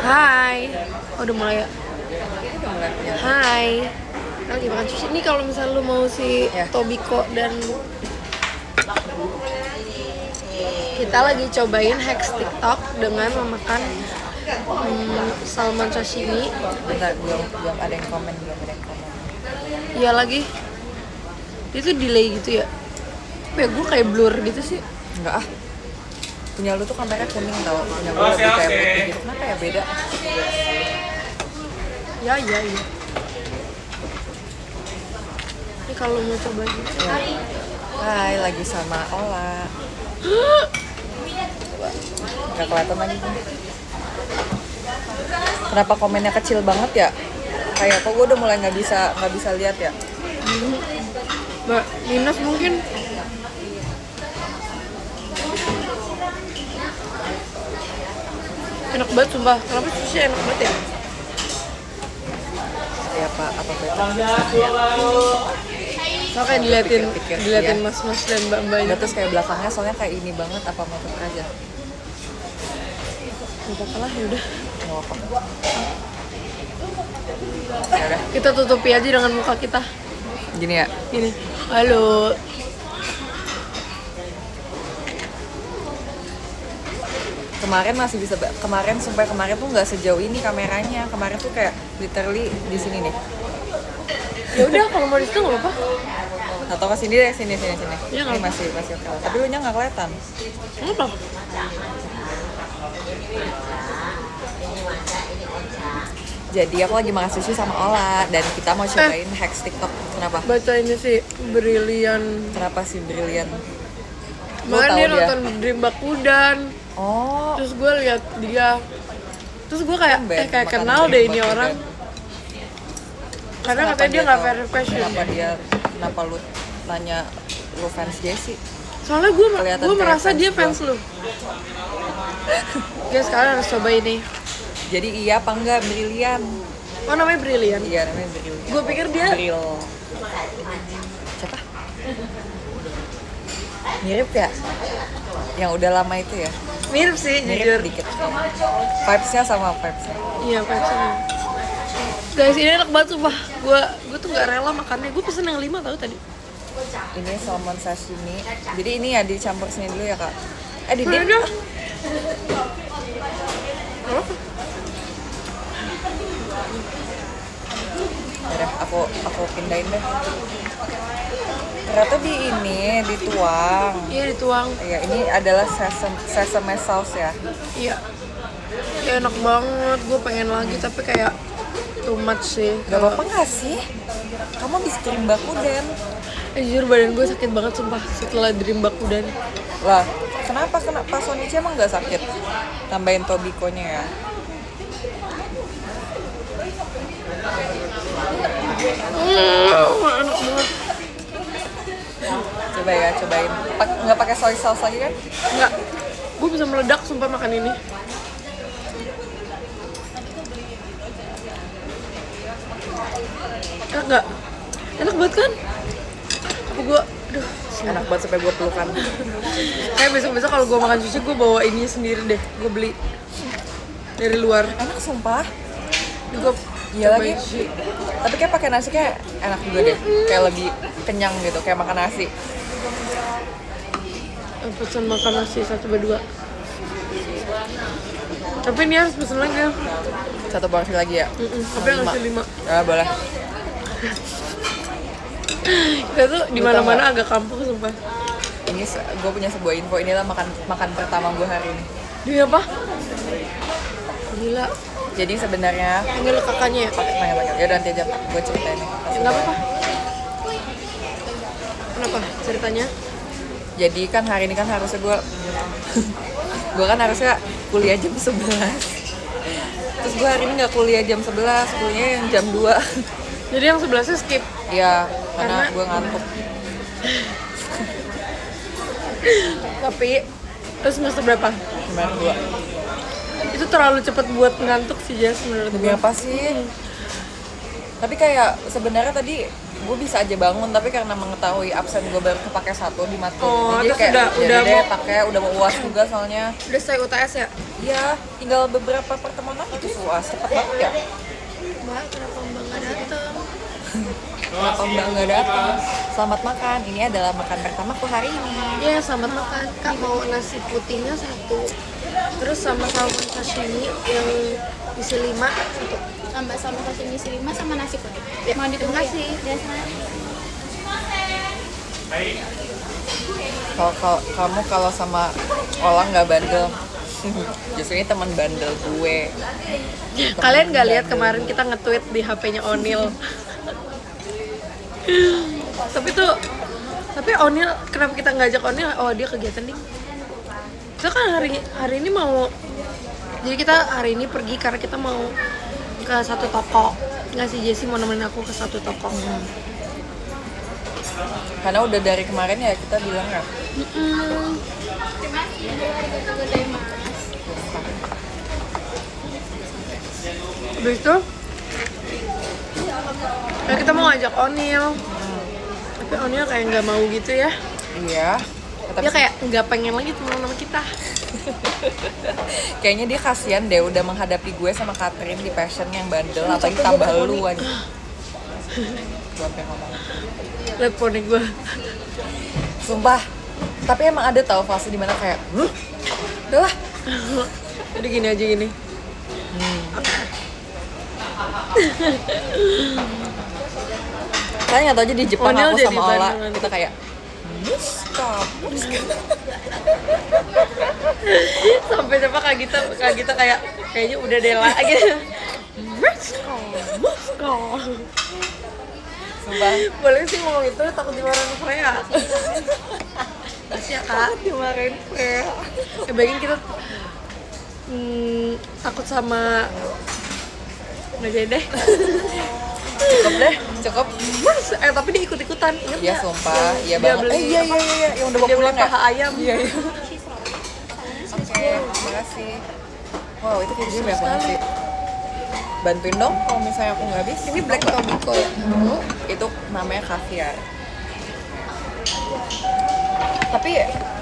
Hai. Oh, udah mulai ya? Udah mulai ya. Hai. Kita lagi makan sushi. Ini kalau misalnya lu mau si Ya. Tobiko dan kita lagi cobain hacks TikTok dengan memakan salmon sashimi. Bentar, belum ada yang komen. Iya lagi. Itu delay gitu ya? Ya gue kayak blur gitu sih. Enggak ah. Punya lu tuh kameranya kuning tau. Punya gue lebih kayak putih gitu. Kenapa ya beda? Ya. Ini kalau mau coba gitu. Ya. Hai, lagi sama Ola. Coba. Gak kelihatan lagi. Kenapa komennya kecil banget ya? Kayak kok gue udah mulai nggak bisa lihat ya. Mbak, minus mungkin. Enak banget sumpah. Kenapa sushi enak banget ya? Ya apa beda? Soalnya kayak diliatin Iya. mas-mas dan mbak-mbaknya. Udah terus kayak belakangnya soalnya kayak ini banget apa mau tutup aja? Gak apa-apa lah, yaudah. Nggak apa. Ya udah. Kita tutupi aja dengan muka kita. Gini ya. Gini. Halo. Kemarin masih bisa sampai kemarin tuh nggak sejauh ini kameranya. Kemarin tuh kayak literally di sini nih. Ya udah, kalau mau di situ nggak apa-apa. Atau ke sini deh, sini. Iya, Ini nggak apa. masih oke lah. Tapi lu nya nggak kelihatan. Nggak apa. Jadi aku lagi makan sushi sama Ola dan kita mau cobain hacks TikTok. Kenapa? Baca ini sih Brilian. Kenapa sih brilian? Lu Kemarin tahu dia dia? nonton Dream Bakudan. Oh, Terus gue lihat dia. Terus gue kayak Ben, kayak makan kenal Dream deh ini Bakudan. orang. Karena Kenapa katanya dia nggak tahu? fair question. Kenapa lu tanya lu fans Jessie? Soalnya gue Kelihatan kayak merasa fans dia gua. fans lu. Guys, kalian harus coba ini. Jadi iya apa enggak brilian? Oh, namanya Brilian. Iya namanya brilian. Gue pikir dia Bril. Siapa? Mirip ya? Yang udah lama itu ya? mirip sih, jujur. Mirip dikit. Vibes-nya sama vibes-nya. Iya, pastinya. Guys, ini enak banget sumpah. Gue tuh nggak rela makannya. Gue pesen yang 5 tau tadi. Ini salmon sashimi. Jadi ini ya dicampur sini dulu ya kak. Udah. Didip. Oh, Udah, aku pindahin deh. Ternyata dituang. iya dituang. Iya, ini adalah sesame sauce ya. Iya. Ya, enak banget. Gue pengen lagi tapi kayak too much sih. Gak apa-apa nggak sih? Kamu habis Dream Bakudan. Jujur badan gue sakit banget sumpah setelah Dream Bakudan. Lah, kenapa Sonichi emang nggak sakit? Tambahin Tobiko-nya ya. Enak banget. Coba ya, cobain. Nggak pakai soy sauce lagi kan? Enggak. Gue bisa meledak sumpah makan ini. Enak gak? Enak banget kan? Apa gue, aduh, Enak banget sampai gue pelukan. kayak besok-besok kalau gue makan sushi gue bawa ini sendiri deh. Gue beli dari luar. Enak sumpah. Gue Iya lagi. Tapi kayak pakai nasi kayak enak juga deh. Kayak lebih kenyang gitu, kayak makan nasi. Pesan makan nasi 1/2. Tapi ini harus pesen lagi ya. Satu porsi lagi ya. Tapi yang nasi 5. Ya boleh. Kita tuh di mana-mana agak kampung sumpah. Ini gue punya sebuah info. Inilah makan pertama gue hari ini. Dia apa? Gila. Jadi sebenarnya Panggil kakaknya ya? panggil. Ya udah nanti aja gue ceritain nih. Enggak apa-apa. Kenapa? Ceritanya? Jadi kan hari ini kan harusnya gue kan harusnya kuliah jam 11. Terus gue hari ini nggak kuliah jam 11, kuliahnya yang jam 2. Jadi yang 11-nya skip. Iya, karena Karena- gue ngantuk. Tapi terus semester berapa? Kemarin 2. Itu terlalu cepat buat ngantuk sih Jess menurut Demi gue. apa sih? Tapi kayak sebenarnya tadi gue bisa aja bangun, tapi karena mengetahui absen gue baru kepake 1 di matkul Oh, ini, jadi terus kayak udah deh mau- pakai, udah mau UAS juga soalnya. Udah selesai UTS ya? Iya, tinggal beberapa pertemuan lagi tuh UAS, cepet banget ya. Mbak, kenapa Mbak nggak datang? Kenapa Mbak nggak datang? Selamat makan, ini adalah makan pertamaku hari ini. Iya, selamat makan. Kak mau nasi putihnya 1. Terus sama salmon sashimi yang isi 5 1. Tambah sama sashimi isi 5 sama nasi putih. Ya, Mau ditunggu terima kasih. ya? Biasa. Kamu kalau sama Olang nggak bandel. Justru ini teman bandel gue. Kalian nggak lihat kemarin kita nge-tweet di HP-nya Onil? tapi Onil, kenapa kita ngajak Onil? Oh, dia kegiatan nih. Kita kan hari ini mau, jadi kita hari ini pergi karena kita mau ke satu toko. Nggak sih, Jessie mau nemenin aku ke satu toko. Karena udah dari kemarin ya kita bilang ya. Terima kasih. Gozaimasu. Habis itu ya kita mau ngajak Onil, tapi Onil kayak nggak mau gitu ya. Iya. Dia kayak nggak pengen lagi temenan sama kita. Kayaknya dia kasihan deh udah menghadapi gue sama Catherine di passion yang bandel, apalagi capek tambah gue lu poni. aja. Gue sampai ngomong. Lihat poni gue. Sumpah. Tapi emang ada tau fase dimana kayak, udah lah. Udah gini aja gini. Kalian nggak tau aja di Jepang Onil aku jadi sama Ola Bandungan. kita kayak Muska. Sampai siapa Kak Gita kayak kayaknya udah deh lah gitu. Moskow. Sumpah. Boleh sih ngomong itu, takut dimarahin Freya. Terus ya Kak, Dimarahin Freya. bayangin kita takut sama nggak jadi deh. Cukup deh, cukup. Tapi dia ikut-ikutan, ingat Iya nggak? sumpah, iya Dia banget. beli Iya yang udah mau dia beli pulang ya. paha ayam. Iya. Oke, terima kasih. Wow, itu kayak gini banyak banget sih. Bantuin dong kalau misalnya aku nggak habis. Ini black tobacco ya? Itu namanya kaviar. Tapi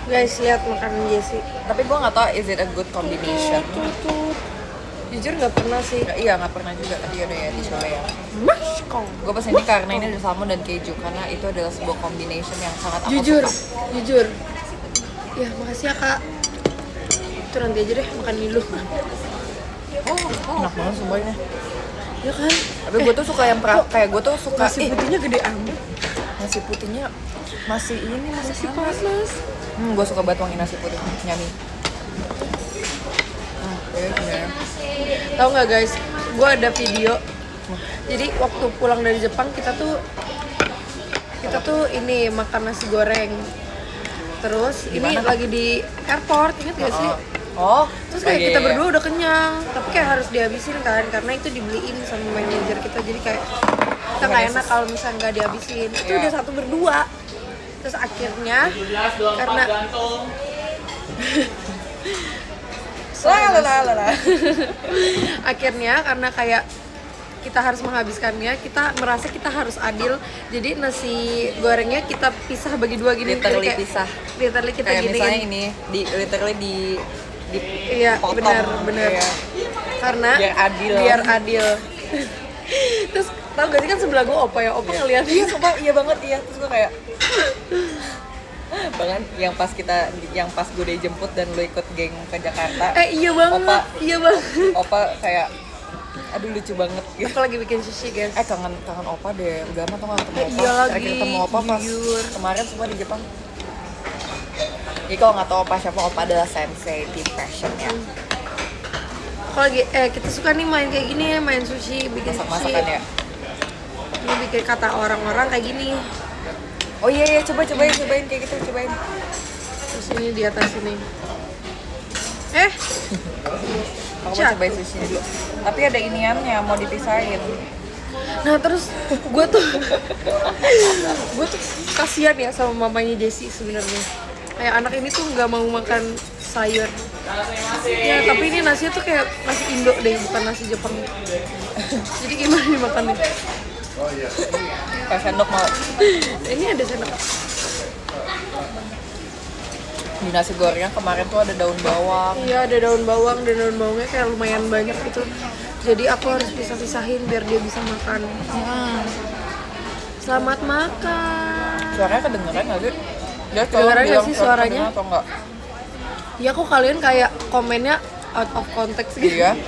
Guys, lihat makanan Jessie. gue nggak tahu is it a good combination. Jujur nggak pernah sih. Iya nggak pernah juga, tapi udah ya dicoba ya. Moskow. Gue pesen ini karena ini ada salmon dan keju, karena itu adalah sebuah combination yang sangat aku Jujur, suka. jujur. Ya, makasih ya Kak. Itu nanti aja deh makan dulu. Enak banget sumpah ini. Ya kan? Tapi gue tuh suka yang kayak gue tuh suka Nasi putihnya gede amat. nasi putihnya masih Panas. gue suka banget wangi nasi putih, nyami. Bener. Tahu nggak guys? Gue ada video. Jadi waktu pulang dari Jepang kita tuh ini makan nasi goreng. Terus Di ini mana? lagi di airport, inget gak sih? Oh, Terus kayak iya, kita iya. berdua udah kenyang, tapi kayak harus dihabisin kan, karena itu dibeliin sama manajer kita, jadi kayak kita nggak enak kalau misalnya nggak dihabisin. Itu Iya. udah satu berdua. Terus akhirnya karena Lah. akhirnya karena kayak kita harus menghabiskannya, kita merasa kita harus adil, jadi nasi gorengnya kita pisah bagi dua gini. Literally Jadi kayak- pisah. literally kita Kayak misalnya giniin. ini literally di Iya, potong. benar. Iya. Karena Biar adil. Terus tau gak sih kan sebelah gue opa ngeliat Iya, sumpah iya banget iya. Terus gue kayak bahkan yang pas gue dijemput dan lo ikut geng ke Jakarta. iya banget. Opa kayak aduh lucu banget gitu. Aku lagi bikin sushi guys. Kangen Opa deh. Udah lama tuh gak ketemu Opa. Iya lagi, Terakhir ketemu Opa pas jujur. kemarin semua di Jepang. Jadi kalau nggak tahu Opa siapa, Opa adalah sensei di fashion ya. Aku lagi kita suka nih main kayak gini, main sushi, bikin sushi. Masak-masakan ya. Ini bikin kata orang-orang kayak gini. Oh iya cobain kayak gitu, cobain. Terus ini di atas ini. Aku mau Jatuh. cobain sushi dulu. Tapi ada iniannya mau dipisahin. Nah terus gue tuh kasihan ya sama mamanya Jessie sebenarnya. Kayak anak ini tuh nggak mau makan sayur. Ya tapi ini nasinya tuh kayak nasi Indo deh, bukan nasi Jepang. Jadi gimana dimakannya? Kayak sendok mau. Ini ada sendok. Di nasi goreng kemarin tuh ada daun bawang. Iya, ada daun bawang dan daun bawangnya kayak lumayan banyak gitu. Jadi aku harus pisah-pisahin biar dia bisa makan. Selamat makan. Suaranya kedengeran nggak sih? Dia Kedengeran nggak sih suaranya? kedengeran atau enggak? Ya kok kalian kayak komennya out of context gitu. Iya.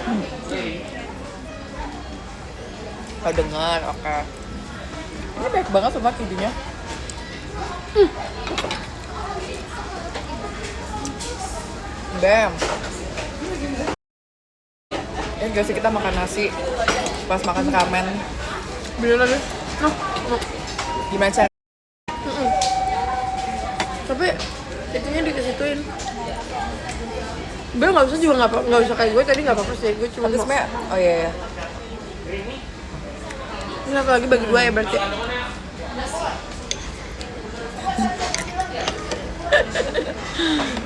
Kedengar, oke. Ini baik banget sama kejunya. Bam. Ya gak sih kita makan nasi pas makan ramen. Beneran ya? Noh, noh. Gimana cara? Tapi itunya dikesituin. Bel nggak usah juga nggak usah kayak gue tadi nggak apa-apa sih, gue cuma Tapi mau. sebenarnya, oh iya ya. Ini satu lagi bagi dua ya berarti.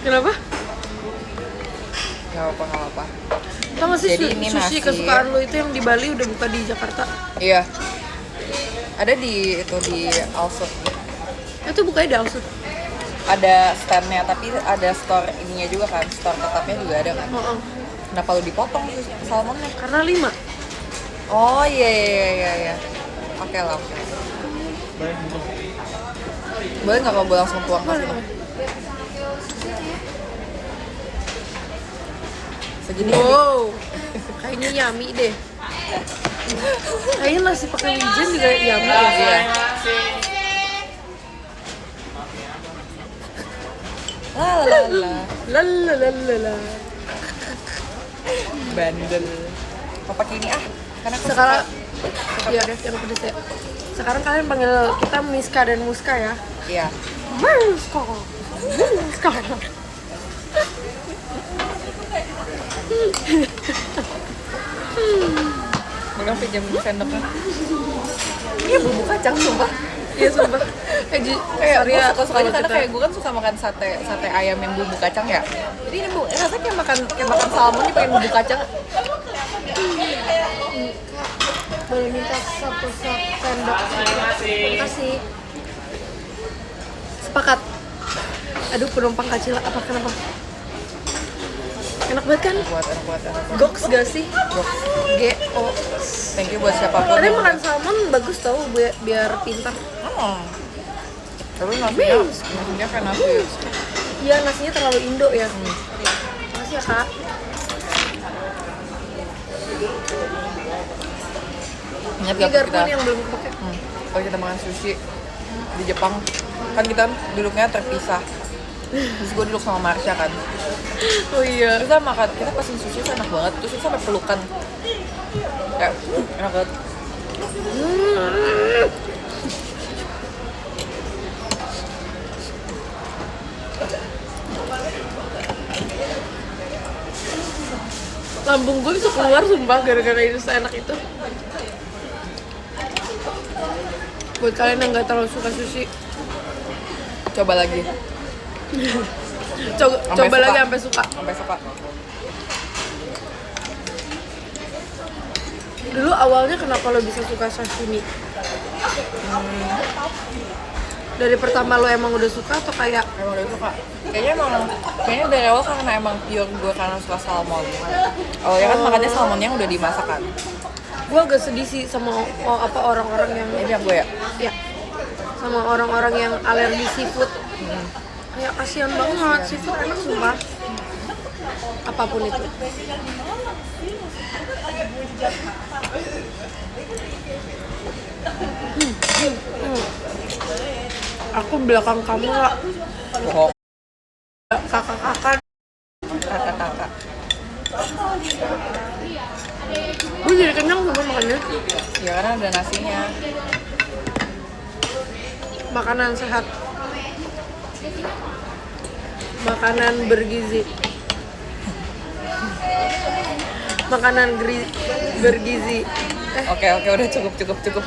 Kenapa? Gak apa-apa. Tau gak sih Jadi ini sushi nasi. kesukaan lo itu yang di Bali udah buka di Jakarta? Iya. Ada di itu di Alsut. Itu bukanya di Alsut. Ada standnya tapi ada store ininya juga kan, store tetapnya juga ada kan. Oh, Kenapa lu dipotong salmonnya? karena 5. Oh iya. Oke lah. Oke. Boleh nggak kalau gue langsung tuang ke sini? Segini. Wow, kayaknya yummy deh. Kayaknya nasi pakai wijen juga yummy ya. Iya. Lalala. Lalalala. Bandel. Mau pakai ini ah? Karena aku Sekarang, suka ya pedas. yang pedes ya. Sekarang kalian panggil kita Miska dan Muska ya. Iya. Miska, Miska. Belum pinjam sendoknya. Iya bumbu kacang sumpah. Iya sumpah. Kayak sorry gue ya, suka-suka aja kalau karena kita- kayak gue kan suka makan sate ayam yang bumbu kacang ya. Jadi ini rasanya kayak makan salmon ini pengen bumbu kacang. boleh minta satu sendok. Makasih. Sepakat. Aduh penumpang kacil apa kenapa? Enak banget kan? Enak buat. Goks gak sih? Goks. G-O. Thank you buat siapapun. Kalian makan salmon bagus tau biar pintar. Tapi nasinya kayak nasi. Iya nasinya terlalu Indo ya. Makasih ya kak. Ingat Ini gak pas kita garpunya yang belum kepake. kalau kita makan sushi di Jepang kan kita duduknya terpisah. Terus gue duduk sama Marsha kan. Oh iya. Terus kita pesen sushi tuh enak banget. Terus kita sampai pelukan. Kayak enak banget. Lambung gue bisa keluar sumpah gara-gara itu seenak itu. Buat kalian yang nggak terlalu suka sushi, Coba lagi. coba Sampai suka. lagi sampai suka. Sampai suka. Dulu awalnya kenapa lo bisa suka sashimi? Dari pertama lo emang udah suka atau kayak Emang udah suka. Kayaknya dari awal karena emang pure gue karena suka salmon. Oh ya kan makannya salmon yang udah dimasak kan. gue agak sedih sih sama orang-orang yang Ini yang gue ya. ya sama orang-orang yang alergi seafood. Kayak kasihan banget, seafood enak sumpah. Apapun itu. Aku belakang kamu lah, Bohong. kakak-kakak. Kakak. Gue jadi kenyang sama makannya. Ya karena ada nasinya. Makanan sehat. Makanan bergizi. Makanan bergizi. Oke udah cukup.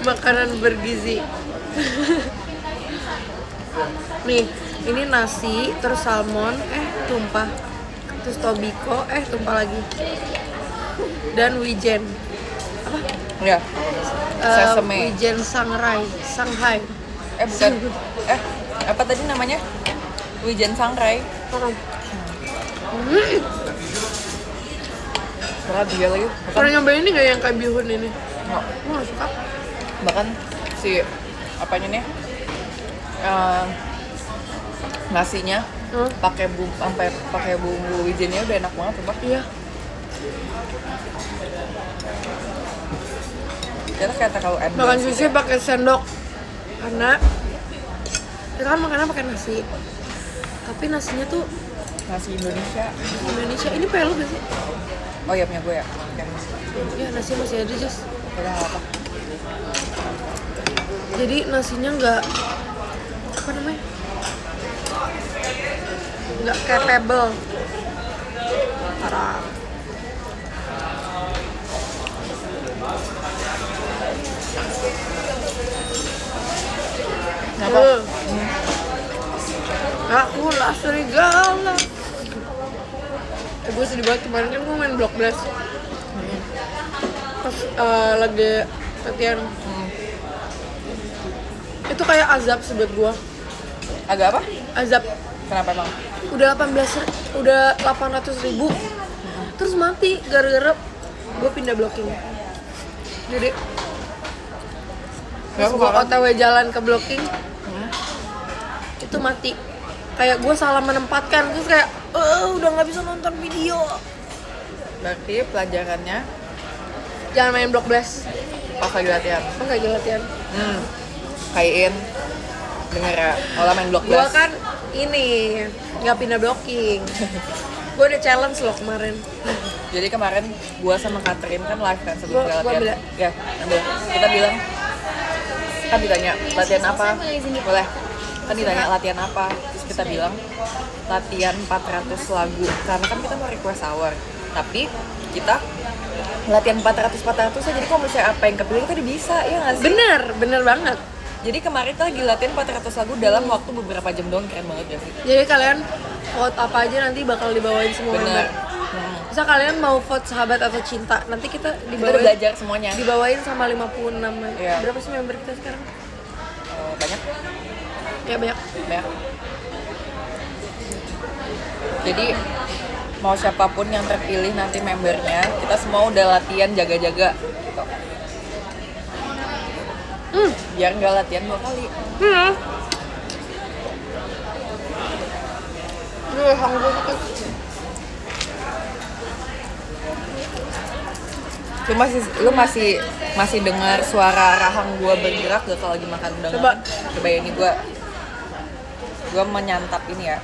Makanan bergizi. Nih, ini nasi, terus salmon, tumpah. Terus tobiko, tumpah lagi. Dan wijen. Apa? Ya. Sesame. Wijen Shanghai. Bukan. Apa tadi namanya? Wijen Sangrai. Berat dia lagi. Pernah nyobain ini nggak yang kayak bihun ini? Nggak. Gue nggak suka. Bahkan si apanya nih? Nasinya pakai bumbu sampai pakai bumbu wijennya udah enak banget coba. Iya. Kita kayak terlalu endorse. Makan sushi pakai sendok karena kita kan makannya pakai nasi. Tapi nasinya tuh Nasi Indonesia. Indonesia. Ini pelu gak sih? Oh iya punya gue ya. Oke. Iya nasinya masih ada Jess. Udah nggak apa. Jadi nasinya nggak apa namanya? Nggak capable. Parah. Kenapa? Aku lah serigala. Gue sedih banget kemarin kan gue main Block Blast. Pas lagi latihan. Itu kayak azab sih buat gue. Agak apa? Azab. Kenapa emang? Udah 800.000 terus mati gara-gara gue pindah blocking. Jadi pas gue OTW jalan ke blocking itu mati. Kayak gue salah menempatkan terus kayak udah nggak bisa nonton video. Berarti pelajarannya Jangan main Block Blast. pas lagi latihan. Oh nggak lagi latihan. Kaiin denger ya, olah main Block Gue Blast. kan ini nggak pindah blocking. Gue udah challenge loh kemarin. Jadi kemarin gua sama Catherine kan live kan sebelum Gua latihan. ambil. Ya, ambil. Kita bilang kan ditanya latihan apa? Boleh. Kan ditanya latihan apa? Terus kita bilang latihan 400 lagu. Karena kan kita mau request hour. Tapi kita latihan 400 aja. Jadi kalau misalnya apa yang kepilih kita bisa, ya nggak sih? Bener banget. Jadi kemarin kita lagi latihan 400 lagu dalam waktu beberapa jam doang, keren banget ya sih? Jadi kalian vote apa aja nanti bakal dibawain semua Bener. member. Misal kalian mau vote sahabat atau cinta, nanti kita Kita udah dibawain belajar semuanya. dibawain sama 56. Iya. Berapa sih member kita sekarang? Banyak. Ya banyak. Banyak. Jadi mau siapapun yang terpilih nanti membernya, kita semua udah latihan jaga-jaga gitu. Biar nggak latihan 2 kali. Cuma lu masih dengar suara rahang gua bergerak gak kalau lagi makan udang? Coba ya, ini gua menyantap ini ya.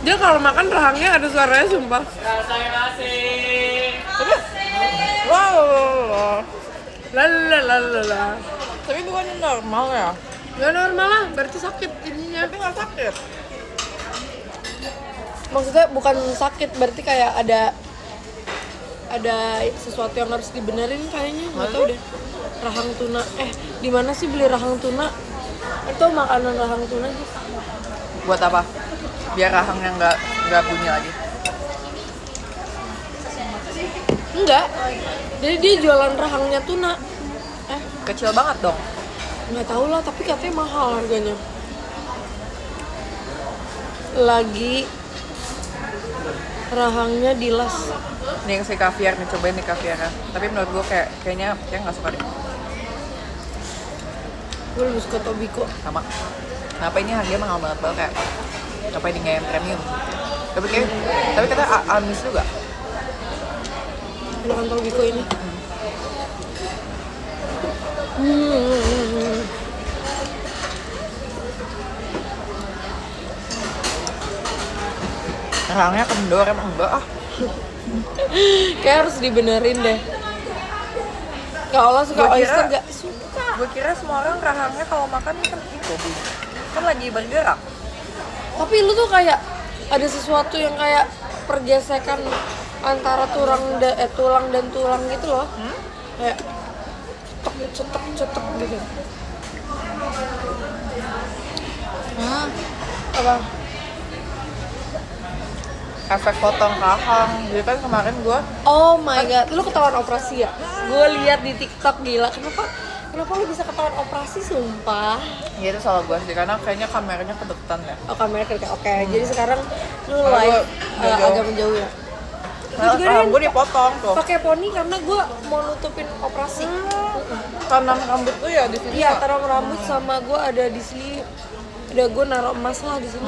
Dia kalau makan rahangnya ada suaranya sumpah. Wow. Lalalala. Tapi bukannya normal ya? Gak normal lah, berarti sakit ininya. Tapi nggak sakit. Maksudnya bukan sakit, berarti kayak ada sesuatu yang harus dibenerin kayaknya. Nggak tahu deh. Rahang tuna. Di mana sih beli rahang tuna? Itu makanan rahang tuna sih. Buat apa? Biar rahangnya nggak bunyi lagi. Enggak. Jadi dia jualan rahangnya tuna. Kecil banget dong. Nggak tahu lah, tapi katanya mahal harganya. Lagi rahangnya dilas. Nih si kaviar nih, cobain nih kaviarnya. Tapi menurut gue kayaknya nggak suka deh. Gue lebih suka Tobiko. Sama. Kenapa ini harganya mahal banget kayak apa ini nggak yang premium? Tapi kata amis juga. Makan Tobiko ini. Rahangnya kendor emang enggak ah. Kayak harus dibenerin deh. Kalau suka Gua kira- oyster gak suka. Gue kira semua orang rahangnya kalau makan kan itu kan lagi bergerak. Tapi lu tuh kayak ada sesuatu yang kayak pergesekan antara tulang dan tulang gitu loh. Kayak cetek gitu. Apa? Efek potong kahang. Jadi kan kemarin gue Oh my god, lu ketahuan operasi ya? Gue lihat di TikTok, gila. Kenapa lu bisa ketahuan operasi, sumpah? ya itu salah gue sih karena kayaknya kameranya kedeketan ya. Oh, kamera kerja. Oke, jadi sekarang lu Kalau live gua jauh. agak menjauh ya. Nah, juga kahang kan gue dipotong tuh. Pakai poni karena gue mau nutupin operasi. Tanam rambut tuh ya di sini. Iya, Kak? taruh rambut sama gue ada di sini. Udah gue naruh emas lah di sini.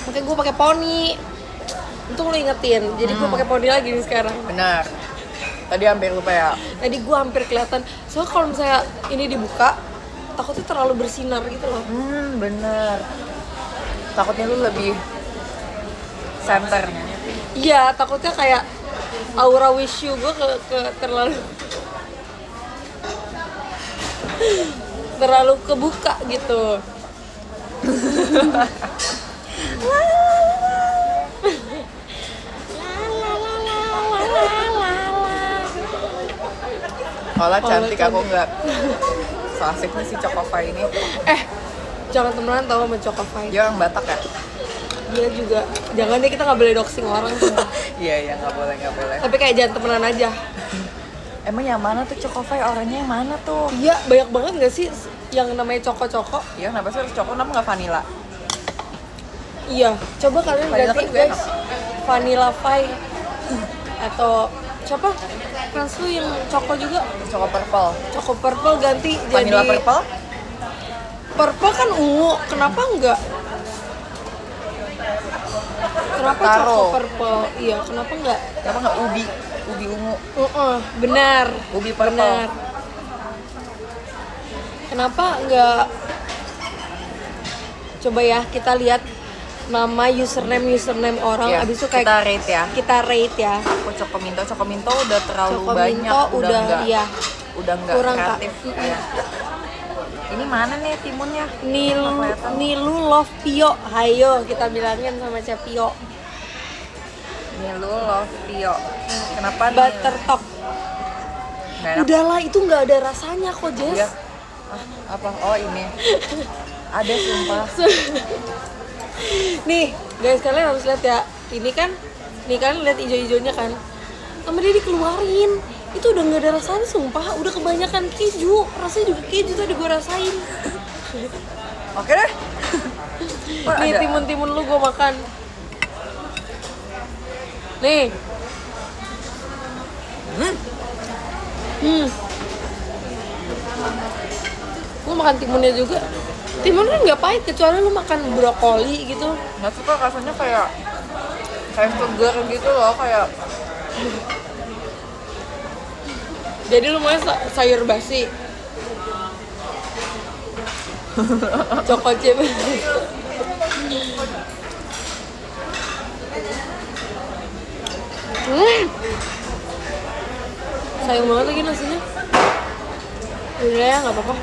Makanya gue pakai poni. Untung lu ingetin. Jadi gue pakai poni lagi nih sekarang. Benar. Tadi hampir lupa ya. Tadi gue hampir kelihatan. Soalnya kalau misalnya ini dibuka, takutnya terlalu bersinar gitu loh. Bener. Takutnya lu lebih center. Iya, takutnya kayak aura wish you gue ke terlalu kebuka gitu. Olah cantik aku enggak. So asik nih si Chocofy ini. Jangan temenan tau sama Chocofy. Dia orang Batak ya? Dia juga. Jangan deh, kita nggak boleh doxing orang. Iya nggak boleh. Tapi kayak jangan temenan aja. Emang yang mana tuh Chocofy, orangnya yang mana tuh? Iya, banyak banget nggak sih yang namanya Choco? Iya kenapa sih harus Choco, kenapa nggak vanilla? Iya, coba kalian Vanilla ganti kan juga guys. enak. Vanilla Fai atau siapa? Friends lu yang Choco juga. Choco purple. Choco Purple ganti Vanilla jadi purple? Purple kan ungu, kenapa enggak? Kenapa Taro. Choco Purple? Iya, kenapa enggak? Kenapa nggak ubi? Ubi ungu. Benar. Ubi purple. Benar. Kenapa enggak? Coba ya kita lihat nama username orang, Iya, abis itu kayak kita rate ya. Kita rate ya. Aku Chocominto udah terlalu Chocominto banyak. udah, iya. Udah nggak Kurang, Kak. kreatif. Iya. Ini mana nih timunnya? Nilu Love Pio, hayo kita bilangin sama Chef Pio. Nilu Love Pio. Kenapa nih? Buttertop. Nggak enak. Udahlah, itu nggak ada rasanya kok, Jess. Iya. Apa? Oh ini. Ada sumpah. Nih, guys, kalian harus lihat ya. Ini kan lihat ijo-ijonya kan. Sama dia dikeluarin. Itu udah nggak ada rasanya, sumpah. Udah kebanyakan keju. Rasanya juga keju tadi gue rasain. Oke deh. Nih, timun-timun lu gue makan. Nih. Lu makan timunnya juga. Timun kan nggak pahit kecuali lu makan brokoli gitu. Nggak suka rasanya kayak segar gitu loh, kayak Jadi lu mau sayur basi. Choco chip. Sayang banget lagi nasinya. Udah ya, nggak apa-apa.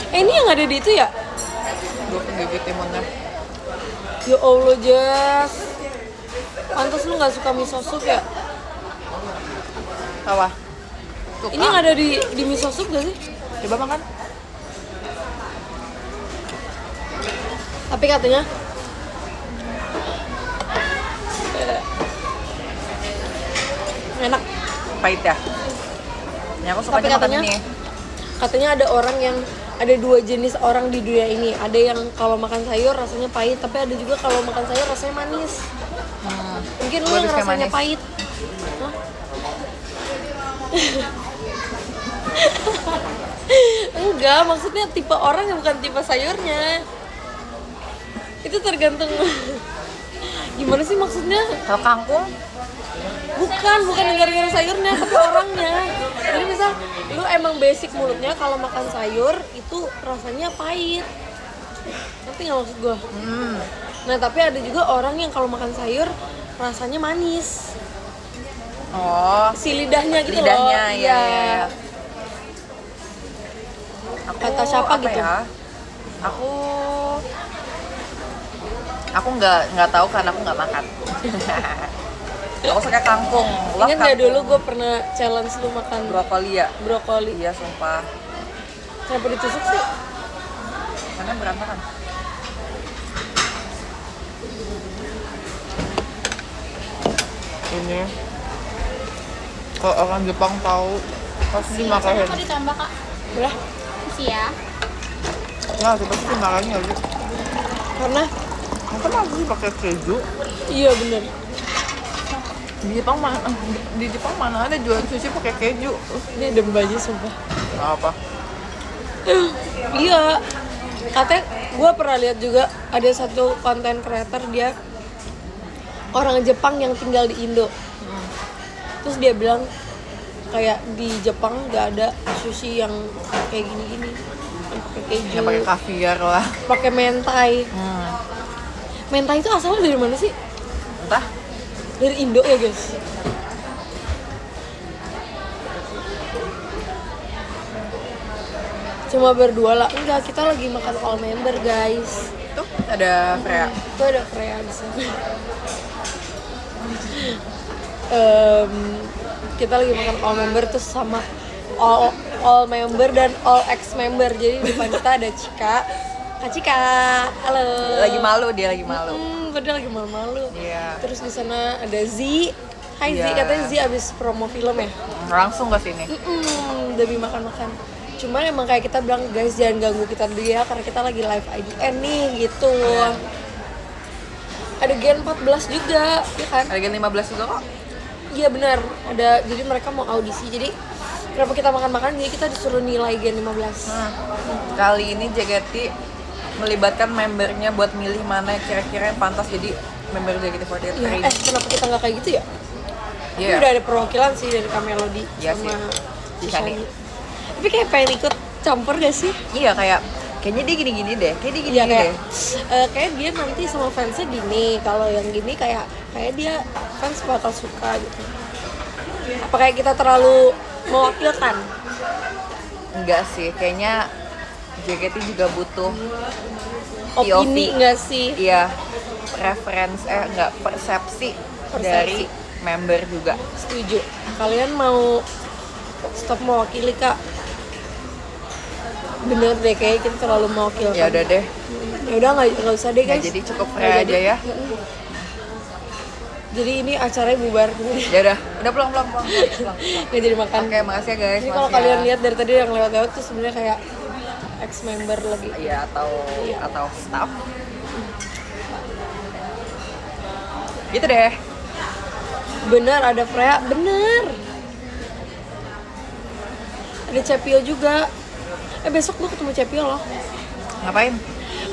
Ini yang ada di itu ya? gue penggigit timunnya. Ya Allah, Jess. Pantas lu nggak suka miso soup ya? Apa? Ini yang ada di miso soup gak sih? Coba makan. Tapi katanya enak. Pahit ya? Ini aku suka Tapi makan katanya ini. Katanya ada dua jenis orang di dunia ini. Ada yang kalau makan sayur rasanya pahit, tapi ada juga kalau makan sayur rasanya manis. Mungkin lu Gua yang lebih suka rasanya manis. pahit. Hah? Enggak, maksudnya tipe orang yang bukan tipe sayurnya. Itu tergantung. Gimana sih maksudnya? Kalau kangkung, Bukan gara-gara sayurnya, tapi orangnya. Jadi misal lu emang basic mulutnya kalau makan sayur itu rasanya pahit. Ngerti nggak maksud gue? Nah tapi ada juga orang yang kalau makan sayur rasanya manis. oh, Si lidahnya gitu lidahnya, loh. ya. Kata siapa apa gitu? Ya? Aku nggak tahu karena aku nggak makan. Aku suka kangkung. Love Ingat nggak kangkung. dulu gue pernah challenge lu makan Brokoli ya? brokoli? Iya sumpah. Kenapa ditusuk sih? Karena berantakan. Ini kalau orang Jepang tahu pasti makanya. Mau ditambah kak? Udah. Isi ya. Nah, pasti makanya lagi. Karena Masa lagi pakai keju? iya bener. Di Jepang mana ada jual sushi pakai keju? Ini demba aja sumpah. Apa? Iya. Katanya gue pernah lihat juga ada satu konten creator, dia orang Jepang yang tinggal di Indo. Terus dia bilang kayak di Jepang nggak ada sushi yang kayak gini-gini, yang pakai keju, Yang pakai kaviar lah. pakai mentai. Mentai itu asalnya dari mana sih? Entah. Dari Indo ya guys. Cuma berdua lah. Enggak, kita lagi makan all member guys. Tuh ada Freya. Itu ada Freya di sana. Kita lagi makan all member terus sama all member dan all ex member. Jadi di depan kita ada Cika. Kak Cika, halo. Lagi malu, dia lagi malu. Dia lagi malu-malu. Iya. Terus di sana ada Z. Hai Z, Iya. katanya Z abis promo film ya. Langsung ke sini. Demi makan-makan. Cuman emang kayak kita bilang, guys jangan ganggu kita dulu ya, karena kita lagi live IDN nih gitu. Ada Gen 14 juga, ya kan? Ada Gen 15 juga kok. Iya benar, ada. Jadi mereka mau audisi. Jadi kenapa kita makan-makan, jadi kita disuruh nilai Gen 15. Kali ini JKT melibatkan membernya buat milih mana kira-kira yang pantas jadi member JKT48. Iya, kenapa kita nggak kayak gitu ya? Iya. Ini udah ada perwakilan sih dari Kamelody Iya sama sih. Shani. Tapi kayak pengen ikut campur gak sih? Iya, kayaknya dia gini-gini deh. Kayak dia Iya gini-gini kayak, deh. kayak dia nanti sama fansnya gini. Kalau yang gini kayak dia fans bakal suka gitu. Apa kayak kita terlalu mewakilkan? Enggak sih, kayaknya JKT juga butuh Opini POV. nggak sih? Iya, enggak persepsi dari member juga. Setuju. Kalian mau stop mewakili kak? Bener deh, kayak kita terlalu mewakilkan. Ya udah deh. Ya udah nggak usah deh guys. Nggak jadi, cukup Nggak Freya jadi. aja ya. Jadi ini acaranya bubar. Ya udah pulang. Nggak jadi makan. Oke, makasih ya guys. Ini kalau makasih ya. kalian lihat dari tadi yang lewat-lewat tuh sebenarnya kayak ex member lagi. Iya, atau staff. Gitu deh. Bener, ada Freya, bener. Ada Cepio juga. Besok gue ketemu Cepio loh. Ngapain?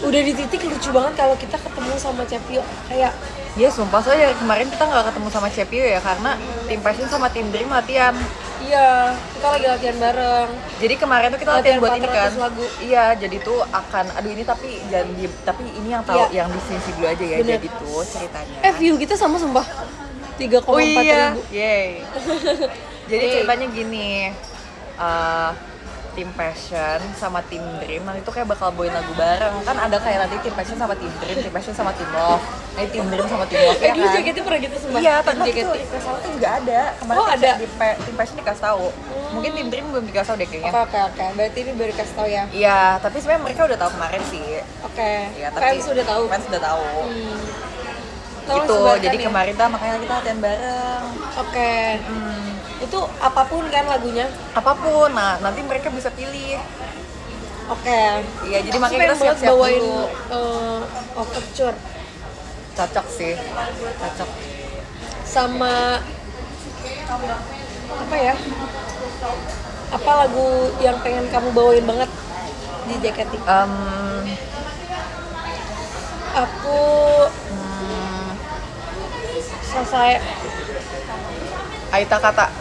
Udah di titik lucu banget kalau kita ketemu sama Cepio. Kayak Ya sumpah, soalnya kemarin kita nggak ketemu sama Cepio ya karena tim Passion sama tim Dream latihan. iya, kita lagi latihan bareng. Jadi kemarin tuh kita latihan buat ini kan. 400 lagu. Iya, jadi tuh akan ini tapi ini yang tahu Iya. yang di sini dulu aja ya. Bener. Jadi tuh ceritanya. View kita sama sumpah 3,4 Oh iya, ribu. yeay. Jadi Yeay. ceritanya gini, tim Passion sama tim Dream nanti tuh kayak bakal bawain lagu bareng. Kan ada kayak nanti tim Passion sama tim Dream, tim Passion sama tim Love, nanti tim Dream sama tim Love ya Dulu kan? JKT pernah gitu sumpah. Iya, Tim tapi JKT. itu dikasih tahu tuh nggak ada. Kemarin Oh, ada? tim Passion dikasih tahu. Mungkin tim Dream belum dikasih tahu deh kayaknya. Oke. Berarti ini baru kasih tau ya. Iya, tapi sebenarnya mereka udah tahu kemarin sih. Oke. Iya, tapi Fans udah tahu. Fans udah tahu. Tolong Gitu. sebarkan Jadi ya. kemarin tuh makanya kita latihan bareng. Oke. Itu apapun kan lagunya. Apapun, nah nanti mereka bisa pilih. Oke. Iya, jadi Aku makanya kita pengen banget siap-siap bawain dulu. Overture Cocok sih, cocok. sama apa ya? Apa lagu yang pengen kamu bawain banget di JKT? Aku selesai. Aita kata.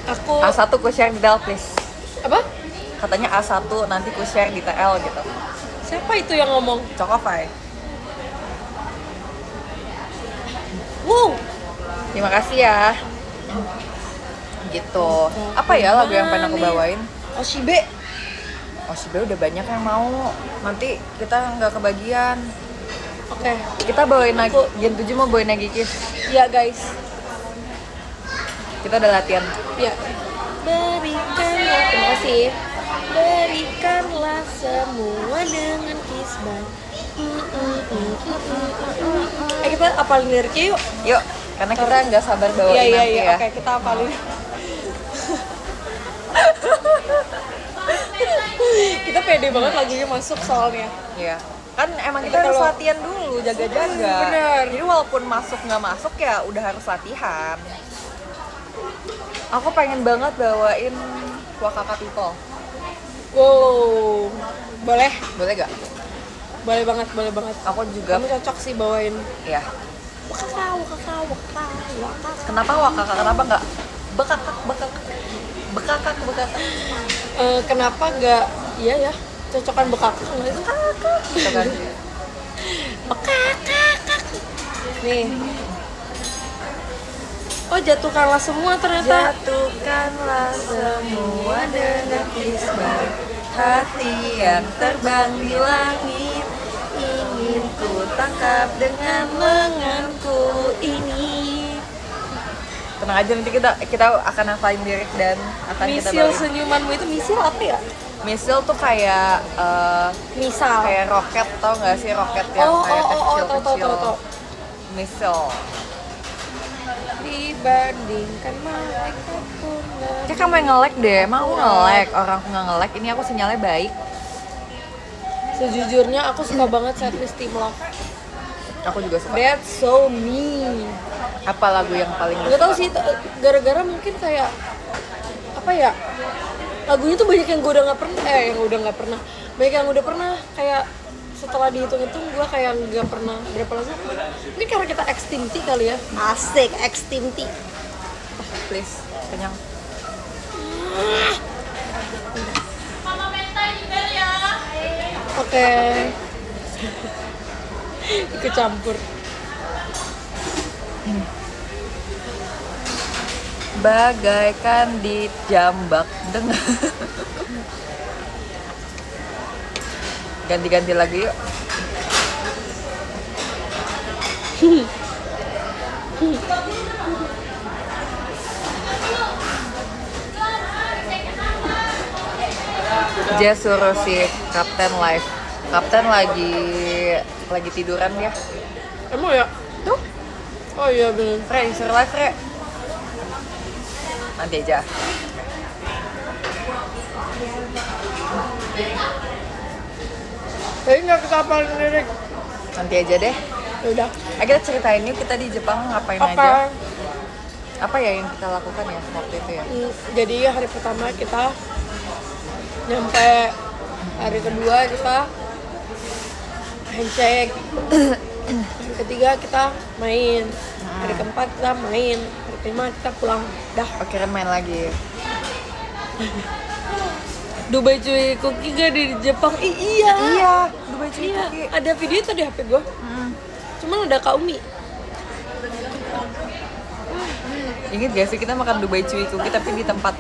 Aku A1 ku share di TL please. apa? Katanya A1 nanti ku share di TL gitu. Siapa itu yang ngomong? Cokofai. Wow. Terima kasih ya. Gitu. Apa ya lagu yang pengen aku bawain? Oshibe. Oh, sebenernya udah banyak yang mau. Nanti kita nggak kebagian. Oke. Kita bawain lagi. Gen 7 mau bawain lagi Kiss. Ya guys. Kita udah latihan. Ya. Berikanlah, terima kasih. Berikanlah semua dengan kisban. Kita apalin liriknya yuk. Yuk, karena kita nggak sabar bawain Iya, nanti ya. Oke, kita apalin. Kita pede banget lagunya masuk soalnya. Iya. Kan emang Tapi kita harus kalau- latihan dulu, jaga-jaga. Bener. Jadi walaupun masuk nggak masuk ya udah harus latihan. Aku pengen banget bawain Wakaka People. Wow, boleh, Boleh gak? boleh banget, boleh banget. Aku juga. Kamu cocok sih bawain. Ya. Wakaka. Kenapa Wakaka? Kenapa nggak bekakak? Kenapa nggak? Iya ya, cocokan bekakak nggak itu? Gitu kan? Bekakak. Nih. Oh, jatuhkanlah semua ternyata. Jatuhkanlah semua dengan kisah hati yang terbang di langit, ingin ku tangkap dengan lenganku ini. Tenang aja, nanti kita akan hafalin lirik dan akan kita Misil bawain. senyumanmu itu misil apa ya? Misil tuh kayak Misal. kayak roket, tau nggak sih roket yang kayak kecil-kecil. tahu. Misil. Dibandingkan malaikat pun. Kayak kamu yang nge-lag deh, emang aku nge-lag, orang aku nggak nge-lag, ini aku sinyalnya baik. Sejujurnya aku suka banget setlist Team Love. Aku juga suka. That's so me. Apa lagu yang paling Gak tau sih, gara-gara mungkin kayak apa ya? Lagunya tuh banyak yang gue udah nggak pernah, banyak yang udah pernah kayak setelah dihitung-hitung gue kayak nggak pernah berapa lagu. Ini karena kita X-Team T kali ya. Asik X-Team T. Please, kenyang. Oke. Ikut campur. Bagaikan dijambak dengan ganti-ganti lagi yuk. Dia suruh si Kapten live. Kapten lagi tiduran ya. Emang ya? Tuh, Oh iya bener. Fre, disuruh live, Fre. Nanti aja. Tapi nggak kita apalin lirik. Nanti aja deh. Udah. Kita ceritain yuk, kita di Jepang ngapain Oke. aja. Apa ya yang kita lakukan ya waktu itu ya? Jadi hari pertama kita nyampe, hari kedua kita handshake, hari ketiga kita main, hari keempat kita main, hari kelima kita pulang. Dah. Oke, main lagi. Dubai cuy, Cookie gak di Jepang? Iya. Iya, Dubai cuy Iya. Cookie. Ada video itu di HP gue. Cuman ada Kak Umi. Ingat gak sih kita makan Dubai cuy cookie tapi di tempat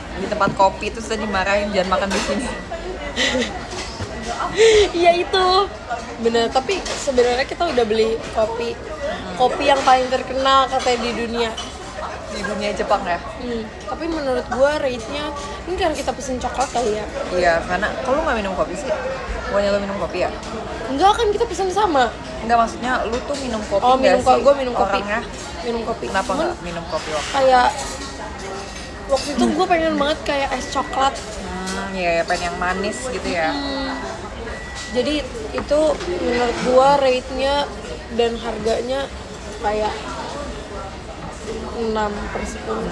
kopi terus kita dimarahin jangan makan di sini. Iya itu. Bener, tapi sebenarnya kita udah beli kopi yang paling terkenal katanya di dunia. Di dunia Jepang ya. Tapi menurut gua rate-nya ini karena kita pesen coklat kali ya. Iya, karena kalau lu nggak minum kopi sih. Bukannya lu minum kopi ya? Enggak kan kita pesen sama. Enggak, maksudnya lu tuh minum kopi Oh, nggak minum kopi. sih? Gua minum kopi. Orangnya Minum kopi. kenapa Cuman nggak minum kopi waktu? kayak waktu itu gua pengen banget kayak es coklat. Iya, pengen yang manis gitu ya. Jadi itu menurut gua rate-nya dan harganya kayak 6/10.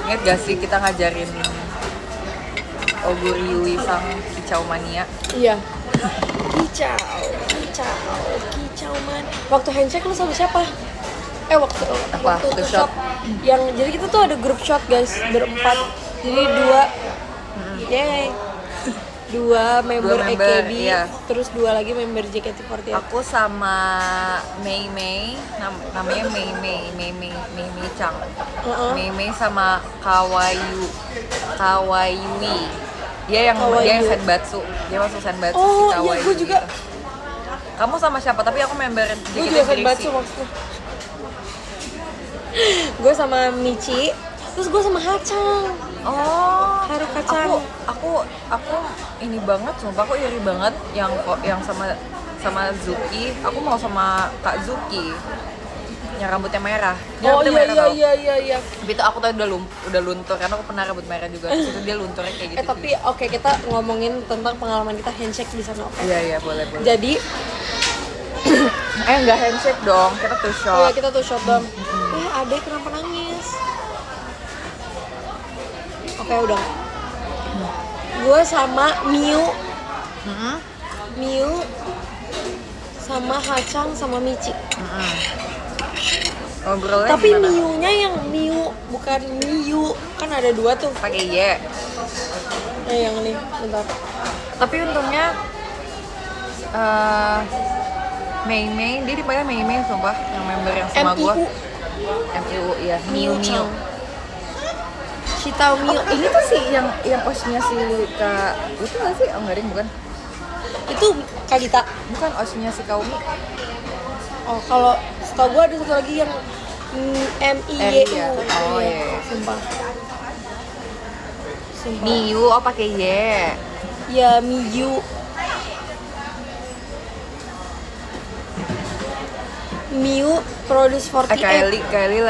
Ingat gak sih kita ngajarin Oguri Yui sang kicau mania? Iya. Kicau man. Waktu handshake lu sama siapa? Waktu Waktu ke shot. shot. Yang jadi kita tuh ada grup shot guys, berempat. Jadi yeay. Dua member AKB, iya. terus dua lagi member JKT48. Aku sama Mei Mei, namanya Mei Mei Chang. Mei Mei sama Kawayui. Dia yang senbatsu. Dia masuk senbatsu si Oh Kawayui. iya, gue juga. gitu. Kamu sama siapa? Tapi aku member Gue juga senbatsu maksudnya. Gue sama Michi, Terus gue sama Hacang. Oh, Haru kacang. aku ini banget, sumpah aku iri banget yang sama Zuki. Aku mau sama Kak Zuki yang rambutnya merah. Dia Oh rambutnya merah tau. iya. Tapi itu aku tadi udah luntur karena aku pernah rambut merah juga. Terus itu dia lunturnya kayak gitu. Tapi oke, kita ngomongin tentang pengalaman kita handshake di sana, oke? Iya boleh. Jadi Nggak handshake dong, kita tuh shot. iya, kita tuh shot dong. Adek kenapa nangis? Oke, udah. Gue sama Miu, Miu sama Hacang sama Michi. Ngobrolnya Tapi gimana? Miu-nya yang Miu, bukan Miu. Kan ada dua tuh. Pakai Y. Yang ini, bentar. Tapi untungnya Mei, dia dipanggil Mei, sumpah, yang member yang sama MIU. gua. MIU, iya. Miu. Si tahu Miu. Ini tuh sih yang osnya si Kak itu nggak sih? Oh nggak ding, bukan. Itu Kak Gita. Bukan osnya si Kaumi. Oh, kalau setahu gue ada satu lagi yang MIU. ya? Oh, iya. Sumpah. Miu, oh pakai Y. Ya, Miu. Miu Produce 48. Kylie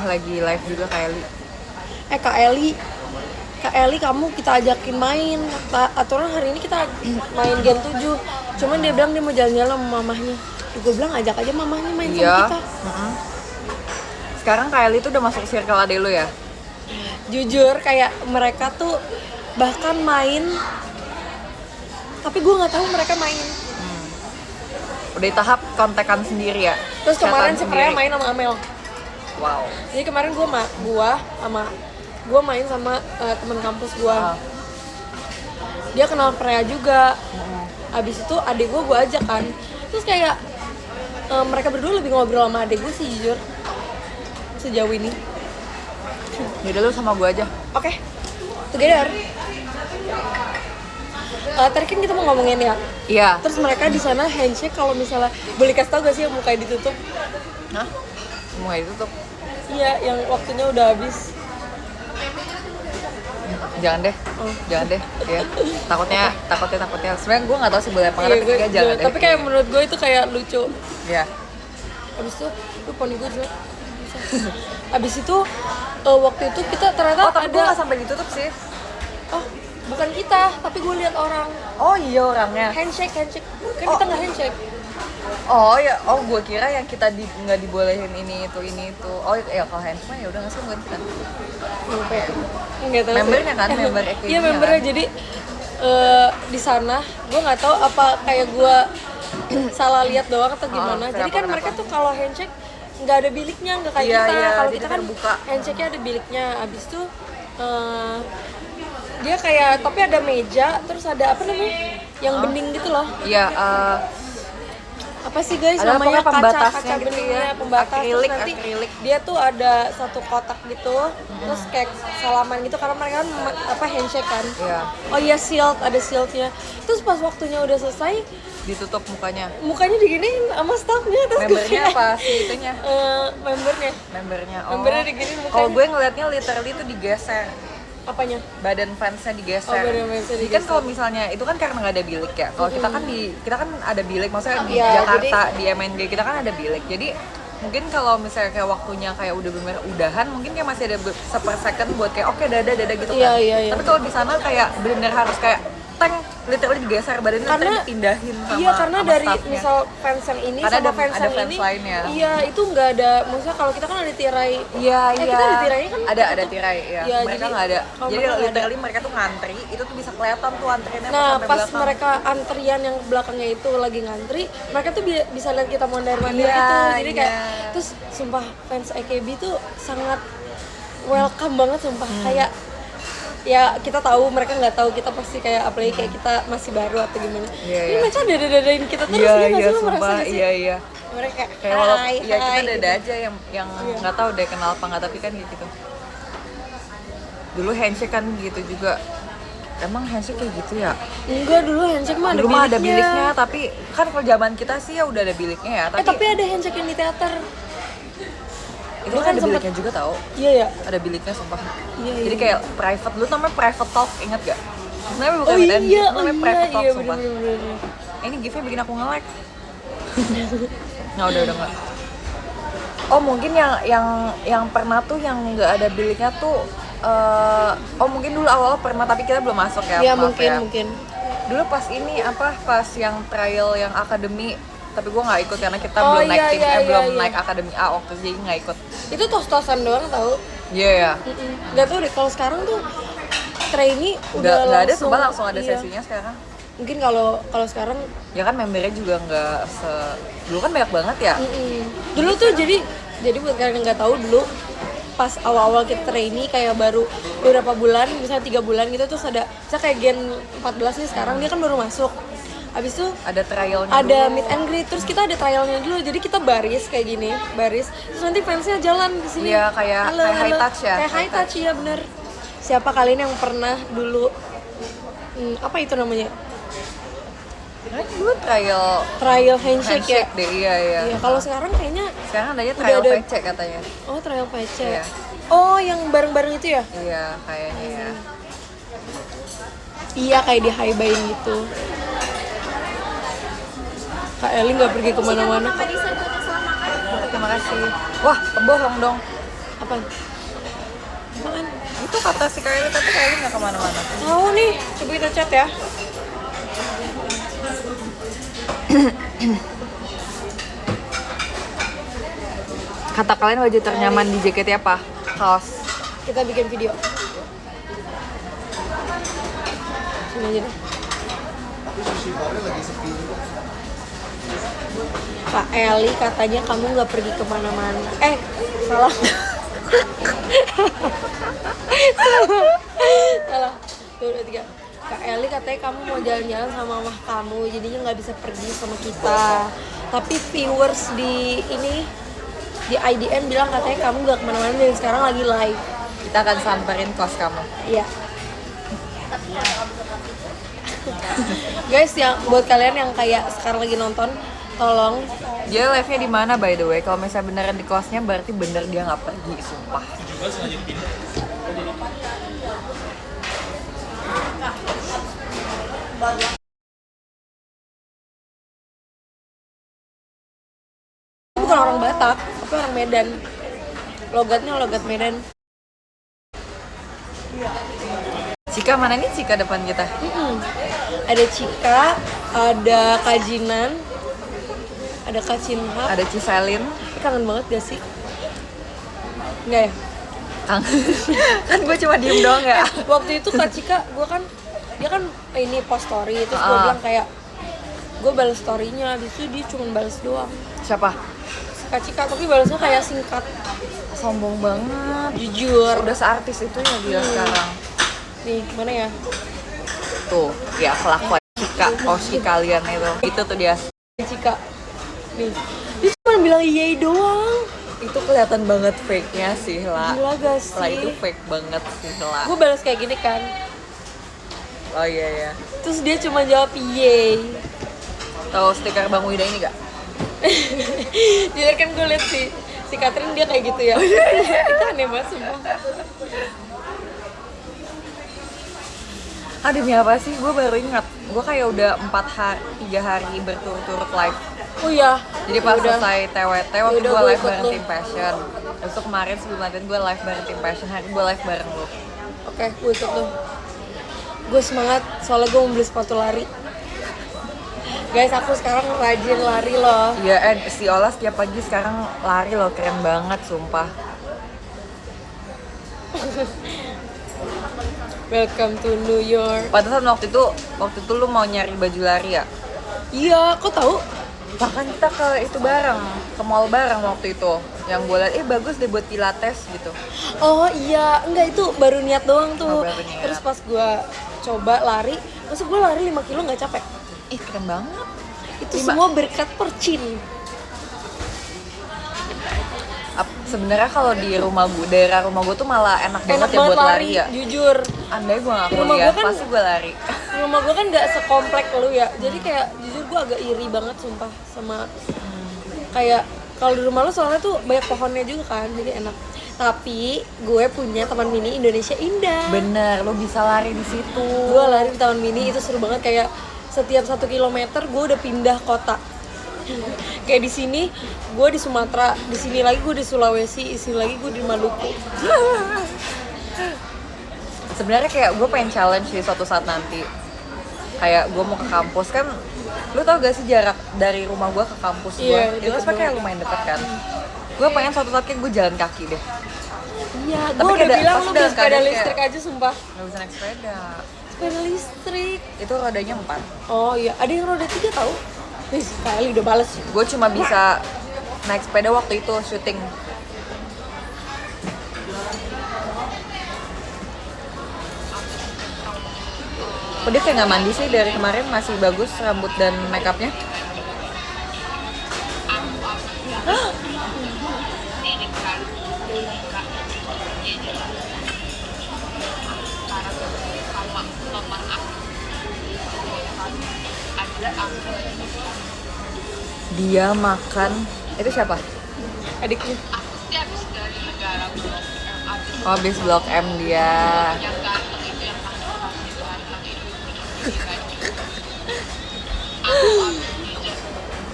lagi live juga Kylie. Kak Eli kamu kita ajakin main. Aturan hari ini kita main Gen 7. Cuman dia bilang dia mau jalan-jalan sama mamahnya. Gue bilang ajak aja mamahnya main sama kita. Sekarang Kylie tuh udah masuk circle ade lu ya? Jujur kayak mereka tuh bahkan main, tapi gue nggak tahu mereka main. Udah di tahap kontekan sendiri ya? Terus kemarin si Chatan Freya sendiri. main sama Amel. Wow. Jadi kemarin gue main sama teman kampus gue. Dia kenal Freya juga. Abis itu adik gue ajak kan. Terus kayak mereka berdua lebih ngobrol sama adik gue sih jujur sejauh ini. Yaudah lu sama gua aja. Oke, together. Tadi kan kita mau ngomongin ya. Iya. Terus mereka di sana handshake kalau misalnya boleh kasih tau gak sih yang mukanya ditutup? Hah? Semua itu tuh. Iya, yang waktunya udah habis. Jangan deh. Jangan deh. Ya. Takutnya. Sebenarnya gua nggak tahu sih boleh apa nggak, Iya, tapi kayak jangan deh. tapi kayak menurut gue itu kayak lucu. Iya. Abis itu, poni gue jelek. Abis itu waktu itu kita ternyata Oh, tapi ada. gua nggak sampai ditutup sih. Oh, bukan kita, tapi gue lihat orang Oh iya orangnya. handshake. Kan kita nggak handshake. Oh ya, gua kira yang kita nggak dibolehin ini itu. Oh ya kalau handphone ya udah nggak sih bukan kita. Nggak tahu. Membernya kan, member EKB-nya Iya membernya kan? jadi di sana gue nggak tahu apa kayak gue salah lihat doang atau gimana. Jadi kan mereka tuh kalau handshake nggak ada biliknya, nggak kayak Iya, kita. iya, Kalau jadi kita kan terbuka. handshake-nya ada biliknya. Abis itu dia kayak tapi ada meja terus ada apa namanya yang bening gitu loh. Iya. Apa sih guys Ada namanya pokoknya pembatasnya kaca gitu beningnya, ya. pembatas. Akrilik, Terus nanti akrilik. dia tuh ada satu kotak gitu terus kayak salaman gitu karena mereka kan handshake kan. Iya. Oh iya ada shieldnya. Terus pas waktunya udah selesai Ditutup mukanya. mukanya diginiin sama staffnya terus gue Membernya kayak, apa sih itunya? membernya Membernya. Membernya diginiin mukanya. Kalau gue ngelihatnya literally itu digeser. apanya? Badan fansnya digeser. Oh, badan fansnya Jadi kan digeser. kalau misalnya itu kan karena nggak ada bilik ya. Kalau kita kan ada bilik, maksudnya di Iya, Jakarta di MNG kita kan ada bilik. Jadi mungkin kalau misalnya kayak waktunya kayak udah bener udahan, mungkin kayak masih ada seper-second buat kayak oke dada gitu kan. Iya. Tapi kalau di sana kayak bener harus kayak tank literally digeser badannya Karena- terus dipindahin sama Iya karena sama dari staffnya. misal fans yang ini Karena sama ada- fans ada yang fans ini lainnya. iya itu nggak ada, maksudnya kalau kita kan ada tirai. Iya. Kita ada tirainya kan Ada tertutup. tirai ya. Iya, Mereka jadi- nggak ada. kalau Jadi mereka nggak ada. literally mereka tuh ngantri, itu tuh bisa kelihatan tuh antriannya Nah sampai pas belakang. mereka antrian yang belakangnya itu lagi ngantri, mereka tuh bisa lihat kita mondar-mandir Iya, gitu. Jadi kayak iya. terus sumpah fans AKB tuh sangat welcome banget sumpah. Kayak ya kita tahu mereka nggak tahu kita pasti kayak apalagi kayak kita masih baru atau gimana. Iya, Ini iya. mereka dadain kita terus Iya, ya nggak iya, sih, lu merasa sumpah, nggak sih? iya. Mereka Kayak walaupun hai, ya kita hai, dada gitu. aja yang nggak tahu deh kenal apa nggak, tapi kan gitu. Dulu handshake kan gitu juga. Emang handshake kayak gitu ya? Enggak, dulu handshake mah ada Dulu mah ada biliknya. biliknya, tapi kan kalau zaman kita sih ya udah ada biliknya ya. Tapi ada handshake yang di teater. Itu Dia kan ada sempet- biliknya juga tau. Iya ya. Ada biliknya sumpah. Iya, Jadi iya. kayak private, dulu namanya private talk, inget gak? Namanya bukan Oh meet and greet, iya, namanya private talk iya sumpah. bener. Ini gift-nya bikin aku nge-lag. Nah udah enggak. Oh mungkin yang pernah tuh yang nggak ada biliknya tuh oh mungkin dulu awal pernah tapi kita belum masuk ya. Iya maaf ya. mungkin. Dulu pas ini pas yang trial yang akademi tapi gue nggak ikut karena kita Oh, belum naik iya, tim iya, belum iya. naik akademi A waktu itu jadi nggak ikut. Itu tos-tosan doang tau. Iya ya. Gak tau deh kalau sekarang tuh trainee udah Nggak ada langsung. sumpah langsung ada Iya. sesinya sekarang. Mungkin kalau sekarang Ya kan membernya juga nggak dulu kan banyak banget ya. dulu tuh jadi buat kalian yang nggak tahu dulu pas awal-awal kita trainee kayak baru beberapa bulan misalnya 3 bulan gitu terus ada misalnya kayak Gen 14 nih sekarang dia kan baru masuk abis itu Ada trialnya ada dulu. meet and greet terus kita ada trialnya dulu jadi kita baris kayak gini baris terus nanti fansnya jalan di sini Iya, kayak high touch ya, kayak high touch ya bener siapa kalian yang pernah dulu apa itu namanya Nah, dulu trial handshake ya handshake deh iya. iya kalau sekarang kayaknya Sekarang adanya Udah trial ada. VC katanya. oh trial VC Iya. oh yang bareng-bareng itu ya Iya, kayaknya ya. iya kayak di high buy gitu Kak Eli nggak pergi kemana-mana kok Terima kasih. Wah, kebohong dong. apa apaan Itu kata si Kylie tapi Kylie nggak kemana-mana. tahu nih coba kita chat ya Kata kalian baju ternyaman di JKT apa? Kaos. kita bikin video sini aja deh Kak Eli katanya kamu nggak pergi kemana-mana salah salah 2, 3 Kak Eli katanya kamu mau jalan-jalan sama mamah kamu jadinya nggak bisa pergi sama kita tapi viewers di ini di IDN bilang katanya kamu nggak kemana-mana dan sekarang lagi live Kita akan samperin kos kamu. iya guys yang buat kalian yang kayak sekarang lagi nonton tolong Dia live-nya di mana by the way? Kalau misalnya beneran di kosnya berarti bener dia nggak pergi, sumpah. bukan orang Batak tapi orang Medan logatnya logat Medan Cika mana nih Cika depan kita? ada Cika ada Kajinan ada Kak Cinha Ada Ciselin. kangen banget gak sih enggak ya Kang. Kan gue cuma diem doang ya. waktu itu Kak Cika gue kan dia kan ini post story terus gue bilang kayak gue balas storynya habis itu dia cuma balas doang Siapa? Kak Cika tapi balasnya kayak singkat Sombong banget. jujur Udah seartis itu ya dia sekarang. nih mana ya Tuh, ya kelakuan Cika, Oshi kalian itu. Itu tuh dia. Cika nih dia cuma bilang yay doang Itu kelihatan banget fake-nya sih, La. gila gak Lah itu sih fake banget sih, La. gue balas kayak gini kan Oh iya ya. terus dia cuma jawab yay Tahu stiker Bang Wida ini gak? jadi kan gue liat si Catherine dia kayak gitu ya itu aneh banget sumpah Demi apa sih? Gue baru ingat. Gue kayak udah 3 hari berturut-turut live. oh iya Jadi pas Yaudah. selesai TWT waktu Yaudah, gue gue live ikut bareng lu. Team Passion. Terus tuh kemarin sebelum latihan gue live bareng Team Passion. Hari gue live bareng lu. oke gue ikut lo gue semangat soalnya gue mau beli sepatu lari guys aku sekarang rajin lari loh Iya, si Ola setiap pagi sekarang lari loh, keren banget sumpah. welcome to New York Pantesan waktu itu lu mau nyari baju lari ya? iya kok tahu Bahkan kita ke itu bareng, ke mall bareng waktu itu. Yang gue liat, bagus deh buat pilates gitu. oh iya enggak itu baru niat doang tuh Oh, baru niat. terus pas gue coba lari maksud gue lari 5 kilo nggak capek Ih keren banget. itu semua berkat percin Sebenarnya kalau di daerah rumah gue tuh malah enak banget ya buat lari ya. jujur Andai gue gak Rumah kuliah, gua kan- pasti gue lari. rumah gue kan nggak sekomplek lu ya jadi kayak jujur gue agak iri banget sumpah sama kayak Kalau di rumah lo soalnya tuh banyak pohonnya juga kan, jadi enak. Tapi gue punya Taman Mini Indonesia Indah. Bener, lo bisa lari di situ. Gue lari di Taman Mini itu seru banget, kayak setiap 1 kilometer gue udah pindah kota. Kayak di sini gue di Sumatera, di sini lagi gue di Sulawesi, di sini lagi gue di Maluku. Sebenarnya kayak gue pengen challenge di suatu saat nanti. Kayak gue mau ke kampus kan, lu tau gak sih jarak dari rumah gue ke kampus gue? Iya, Itu deket kan kayak lumayan dekat kan. Gue pengen suatu saat kayak gue jalan kaki deh. Iya, Tapi gue udah kayak bilang pas lu dalam beli sepeda keadaan listrik kayak- aja sumpah. Gak bisa naik sepeda. Sepeda listrik. Itu rodanya 4. Oh iya, ada yang roda 3 tau? Wih, kali udah bales. Gue cuma bisa naik sepeda waktu itu syuting. Kok dia kayak nggak mandi sih dari kemarin, masih bagus rambut dan makeupnya. Dia makan, itu siapa? Adiknya. Oh, habis Blok M dia.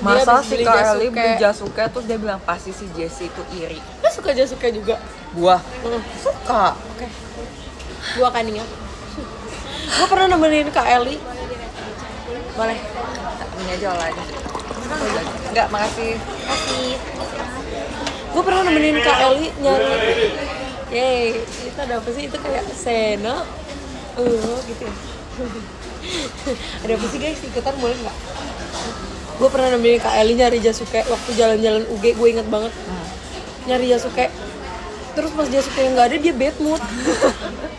Masa habis si beli Kak Eli Jasuke. beli Jasuke terus dia bilang pasti si Jessie itu iri. Lo suka Jasuke juga? Gua Hmm. suka. Oke. Gua akan ingat. Gua pernah nemenin Kak Eli. Boleh. Ini aja olahnya. Enggak, makasih. Kasih. Gue pernah nemenin Kak Eli nyari. Yeay, itu ada apa sih? Itu kayak Sena. Gitu ya. Ada apa sih guys? Ikutan boleh nggak? Gue pernah nemenin Kak Eli nyari Jasuke waktu jalan-jalan UG, gue inget banget. Nyari Jasuke. Terus pas Jasuke yang nggak ada, dia bad mood.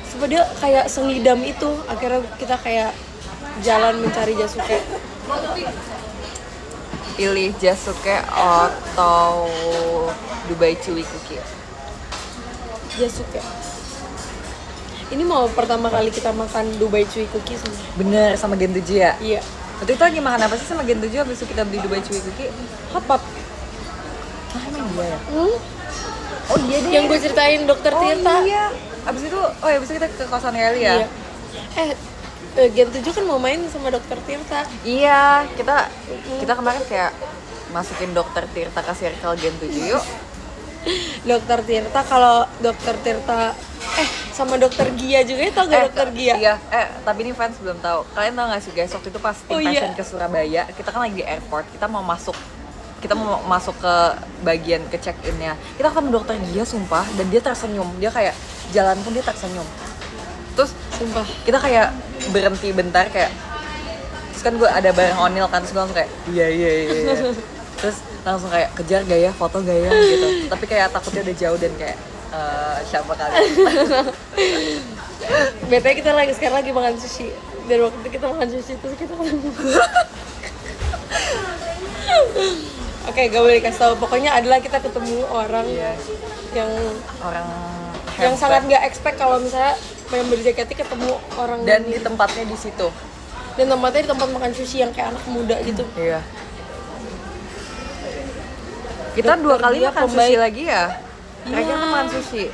Supaya dia kayak sengidam itu. Akhirnya kita kayak jalan mencari Jasuke. Pilih Jasuke atau Dubai Chewy Cookie. Jasuke. Ini mau pertama kali kita makan Dubai Chewy Cookie sama. Bener, sama Gen 7 ya? Iya. Waktu itu lagi makan apa sih sama Gen 7 habis itu kita beli Dubai Chewy Cookie? Hapap. Ah, emang iya ya? Oh iya deh. Yang gue ceritain Dokter Tirta. Oh iya. Abis itu, abis itu kita ke kosan Eli ya? Iya. Gen 7 kan mau main sama Dokter Tirta. Iya, kita kemarin kayak masukin Dokter Tirta ke circle Gen 7 yuk. Dokter Tirta, kalau Dokter Tirta sama Dokter Gia juga, tau gak Dokter Gia? Iya, tapi ini fans belum tahu. Kalian tahu nggak sih guys, waktu itu pas tim Oh, iya. fashion ke Surabaya, kita kan lagi di airport, kita mau masuk ke bagian ke check-in-nya. Kita ketemu Dokter Gia sumpah, dan dia tersenyum. Dia kayak jalan pun dia tersenyum. Terus Sumpah. kita kayak berhenti bentar kayak, terus kan gue ada bareng Onil kan, terus gue langsung kayak iya. Terus langsung kayak kejar gak ya, foto gak ya gitu. Tapi kayak takutnya udah jauh dan kayak siapa kali. BTW kita sekarang lagi makan sushi. Dan waktu itu kita makan sushi terus kita ketemu. Oke, gak boleh kasih tahu. Pokoknya adalah kita ketemu orang Iya. yang Orang yang hebat. sangat gak expect kalau misalnya member JKT ketemu orang Dan ini. di tempatnya di situ. Dan tempatnya di tempat makan sushi yang kayak anak muda gitu. Iya. Kita Dokter 2 kali Dia makan pembaik. sushi lagi ya. Kayaknya Iya. kita makan sushi.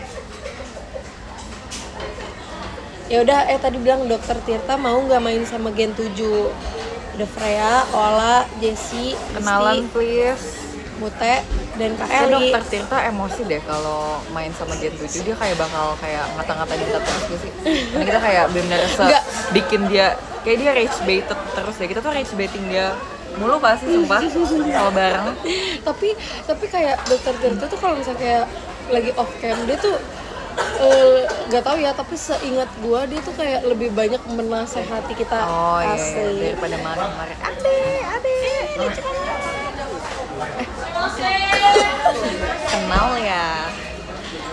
Ya udah, tadi bilang Dokter Tirta mau nggak main sama Gen 7? Udah Freya, Ola, Jessie, Kenalan Kristi, please. Mute, dan Kak Kayak Eli. Dokter Tirta emosi deh kalau main sama Gen 7. Dia kayak bakal kayak ngata-ngatain kita terus gitu sih. Karena kita kayak bener-bener Enggak. bikin dia kayak dia rage baited terus ya. Kita tuh rage baiting dia mulu pasti sumpah kalau bareng. tapi kayak Dokter Tirta tuh kalau misalnya kayak lagi off cam dia tuh nggak tahu ya, tapi seingat gua dia tuh kayak lebih banyak menasehati kita. Oh iya, Asli. daripada marah-marah. Kenal ya.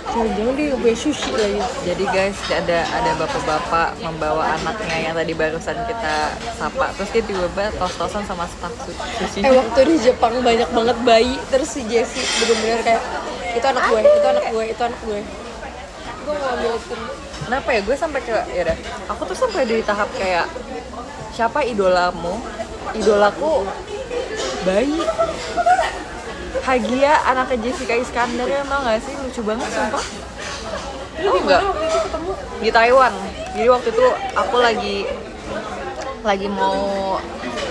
Jangan-jangan dia punya sushi lagi. Jadi guys, ada bapak-bapak membawa anaknya yang tadi barusan kita sapa. Terus dia tiba-tiba tos-tosan sama staf sushi. Waktu di Jepang banyak banget bayi, terus si Jessie bener-bener kayak itu anak gue, itu anak gue, itu anak gue. Gue mau ambil itu. Kenapa ya? Gue sampai ke ya udah. Aku tuh sampai di tahap kayak siapa idolamu? Idolaku bayi. Hagia anaknya Jessica Iskandar ya, tau gak sih? Lucu banget sumpah. Oh enggak, di Taiwan. Jadi waktu itu aku lagi mau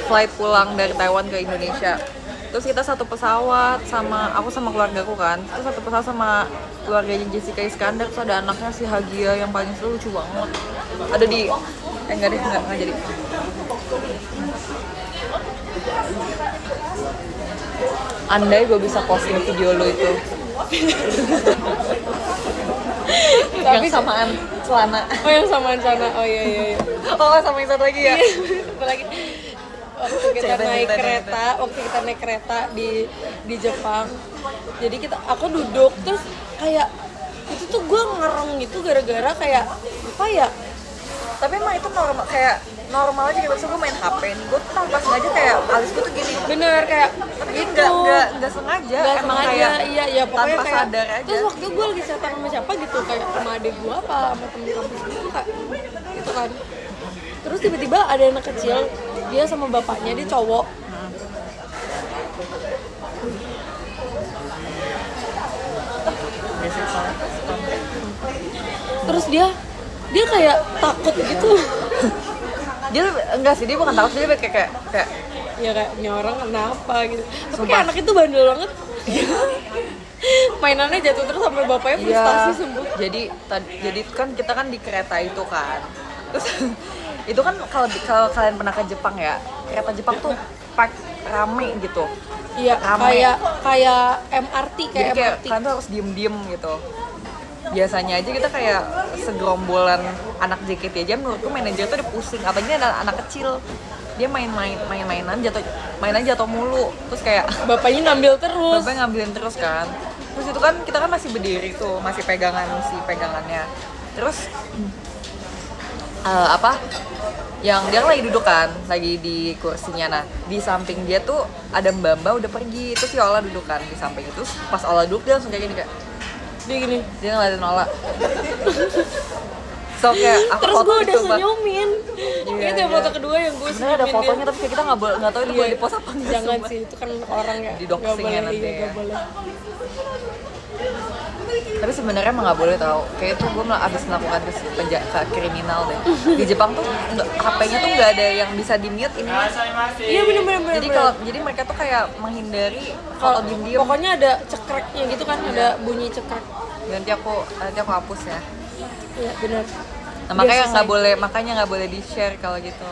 flight pulang dari Taiwan ke Indonesia. Terus kita satu pesawat sama aku sama keluargaku kan. Terus satu pesawat sama keluarganya Jessica Iskandar. Terus ada anaknya si Hagia yang paling seru, lucu banget. Ada di enggak deh, enggak jadi. Andai gue bisa posting video lo itu. Yang samaan celana. Oh yang samaan sana. Oh iya. Oh sama yang satu lagi ya. Satu lagi. Waktu kita naik kereta di Jepang. Jadi aku duduk terus kayak itu tuh gue ngereng gitu gara-gara kayak apa ya? Tapi emang itu normal aja gitu. Gue main HP nih, gue tuh tanpa sengaja kayak alis gue tuh gini. Bener kayak Tapi gitu. nggak sengaja. Nggak Emang sengaja, kayak iya pokoknya tanpa kayak sadar aja. terus waktu gue lagi chatting sama siapa gitu kayak sama adik gue apa sama temen kampus gitu kayak gitu kan. Terus tiba-tiba ada anak kecil, dia sama bapaknya, dia cowok. Terus dia kayak takut gitu. Dia enggak sih, dia bukan takut, dia kayak Ya kayak ini orang kenapa gitu. Tapi Sumpah. kayak anak itu bandel banget. Mainannya jatuh terus sampai bapaknya frustasi sembuh. Jadi kan kita kan di kereta itu kan. Terus itu kan kalau kalian pernah ke Jepang ya, kereta Jepang tuh pack rame gitu. Iya, Rame. kayak MRT Jadi kayak MRT. kalian tuh harus diem gitu. Biasanya aja kita kayak segerombolan anak JKT aja, menurutku manajer tuh udah pusing. Apalagi anak kecil, dia mainan jatuh mulu. Terus kayak Bapaknya ngambil terus. bapaknya ngambilin terus kan. Terus itu kan kita kan masih berdiri tuh, masih pegangannya. Terus yang dia kan lagi duduk kan, lagi di kursinya. Nah di samping dia tuh ada mbak udah pergi. Terus si Ola duduk kan di samping itu. Pas Ola duduk dia langsung kayak gini kayak Dia gini. dia ngeliatin Ola. So kayak aku Terus foto gue udah itu, Mbak. senyumin. Iya, Itu yang iya. foto kedua yang gue Sebenarnya ada senyumin fotonya dia. tapi kayak kita nggak tahu itu boleh di post apa nggak. Jangan sumpah. sih, itu kan orang ya. Di doxing Nggak boleh, ya nanti iya, ya. nggak boleh. Tapi sebenarnya emang nggak boleh tahu. Kayak itu gue abis melakukan ke kriminal deh. Di Jepang tuh HP-nya tuh nggak ada yang bisa di mute ini. Iya bener. Jadi mereka tuh kayak menghindari foto diem-diem. Pokoknya ada cekreknya gitu kan, ada bunyi cekrek. Nanti aku hapus ya. Iya benar. Nah, makanya nggak boleh di share kalau gitu.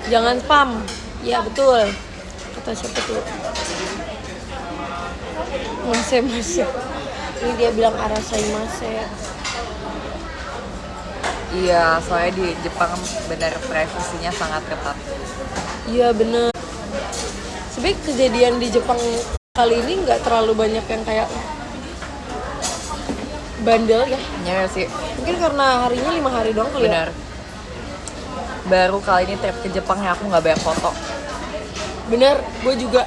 Jangan spam. Ya betul. Kata siapa tuh? Mase. Ini dia bilang arasaimasu. Iya, soalnya di Jepang benar privasinya sangat ketat. Iya bener. Sebenarnya kejadian di Jepang kali ini nggak terlalu banyak yang kayak bandel ya. Iya sih. Mungkin karena harinya 5 hari doang kali ya. Benar. Baru kali ini trip ke Jepang ya aku nggak banyak foto. Bener, gue juga.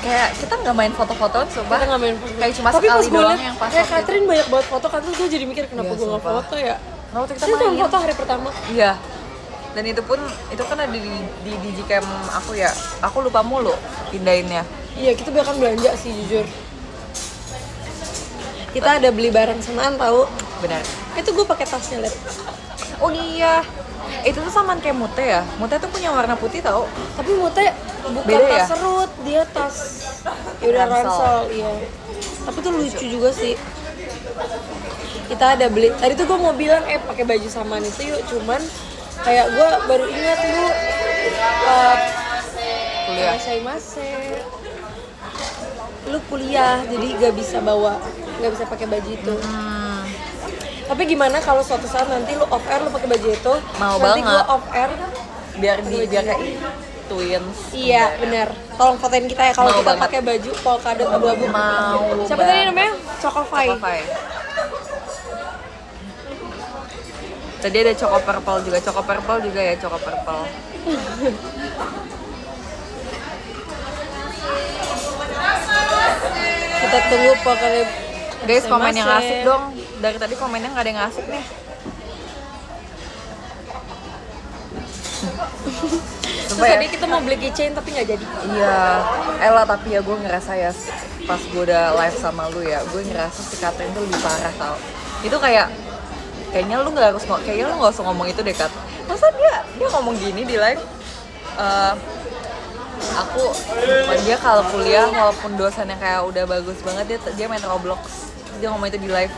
Kayak kita nggak main foto-fotoan, coba. Kita nggak main foto. Kayak cuma tapi pas sekali gue doang liat, yang pas kayak waktu itu. Catherine banyak banget foto kan, terus gue jadi mikir kenapa Iya, gue nggak sumpah. foto ya. Nah, waktu kita Saya cuma main. foto hari pertama. Iya. Dan itu kan ada di Digicam aku ya. Aku lupa mulu pindahinnya. Iya, kita bahkan belanja sih jujur. Kita ada beli barang senaan tahu. Benar. Itu gue pakai tasnya liat. Oh iya. Itu tuh samaan kayak Mute ya. Mute tuh punya warna putih tau. Tapi Mute bukan Beda tas ya? serut, dia tas udah Ransel. ransel, iya. Tapi tuh lucu juga sih. Kita ada beli. Tadi tuh gue mau bilang pakai baju samaan itu yuk, cuman kayak gue baru ingat lu Kuliah. Arasaimasu. Lu kuliah jadi gak bisa pakai baju itu. Tapi gimana kalau suatu saat nanti lu off air lu pakai baju itu? Mau nanti banget. gua off air. Biar kayak twins. Iya, benar. Tolong fotoin kita ya kalau Mau kita banget. pakai baju polkadot abu-abu. Mau Siapa tadi namanya? Chocofy. Tadi ada Choco Purple juga ya, Choco Purple. Kita tunggu polkadot. Guys, komen yang asik dong. Dari tadi komennya nggak ada yang asik nih. Terus tadi kita mau beli keychain tapi nggak jadi. Iya, Ella tapi ya gue ngerasa ya pas gue udah live sama lu ya, gue ngerasa si Catherine tuh lebih parah tau. Itu kayaknya lu nggak usah ngomong itu deh Kat. Masa dia ngomong gini di live? Dia kalau kuliah walaupun dosennya kayak udah bagus banget dia main Roblox. Dia ngomong itu di live.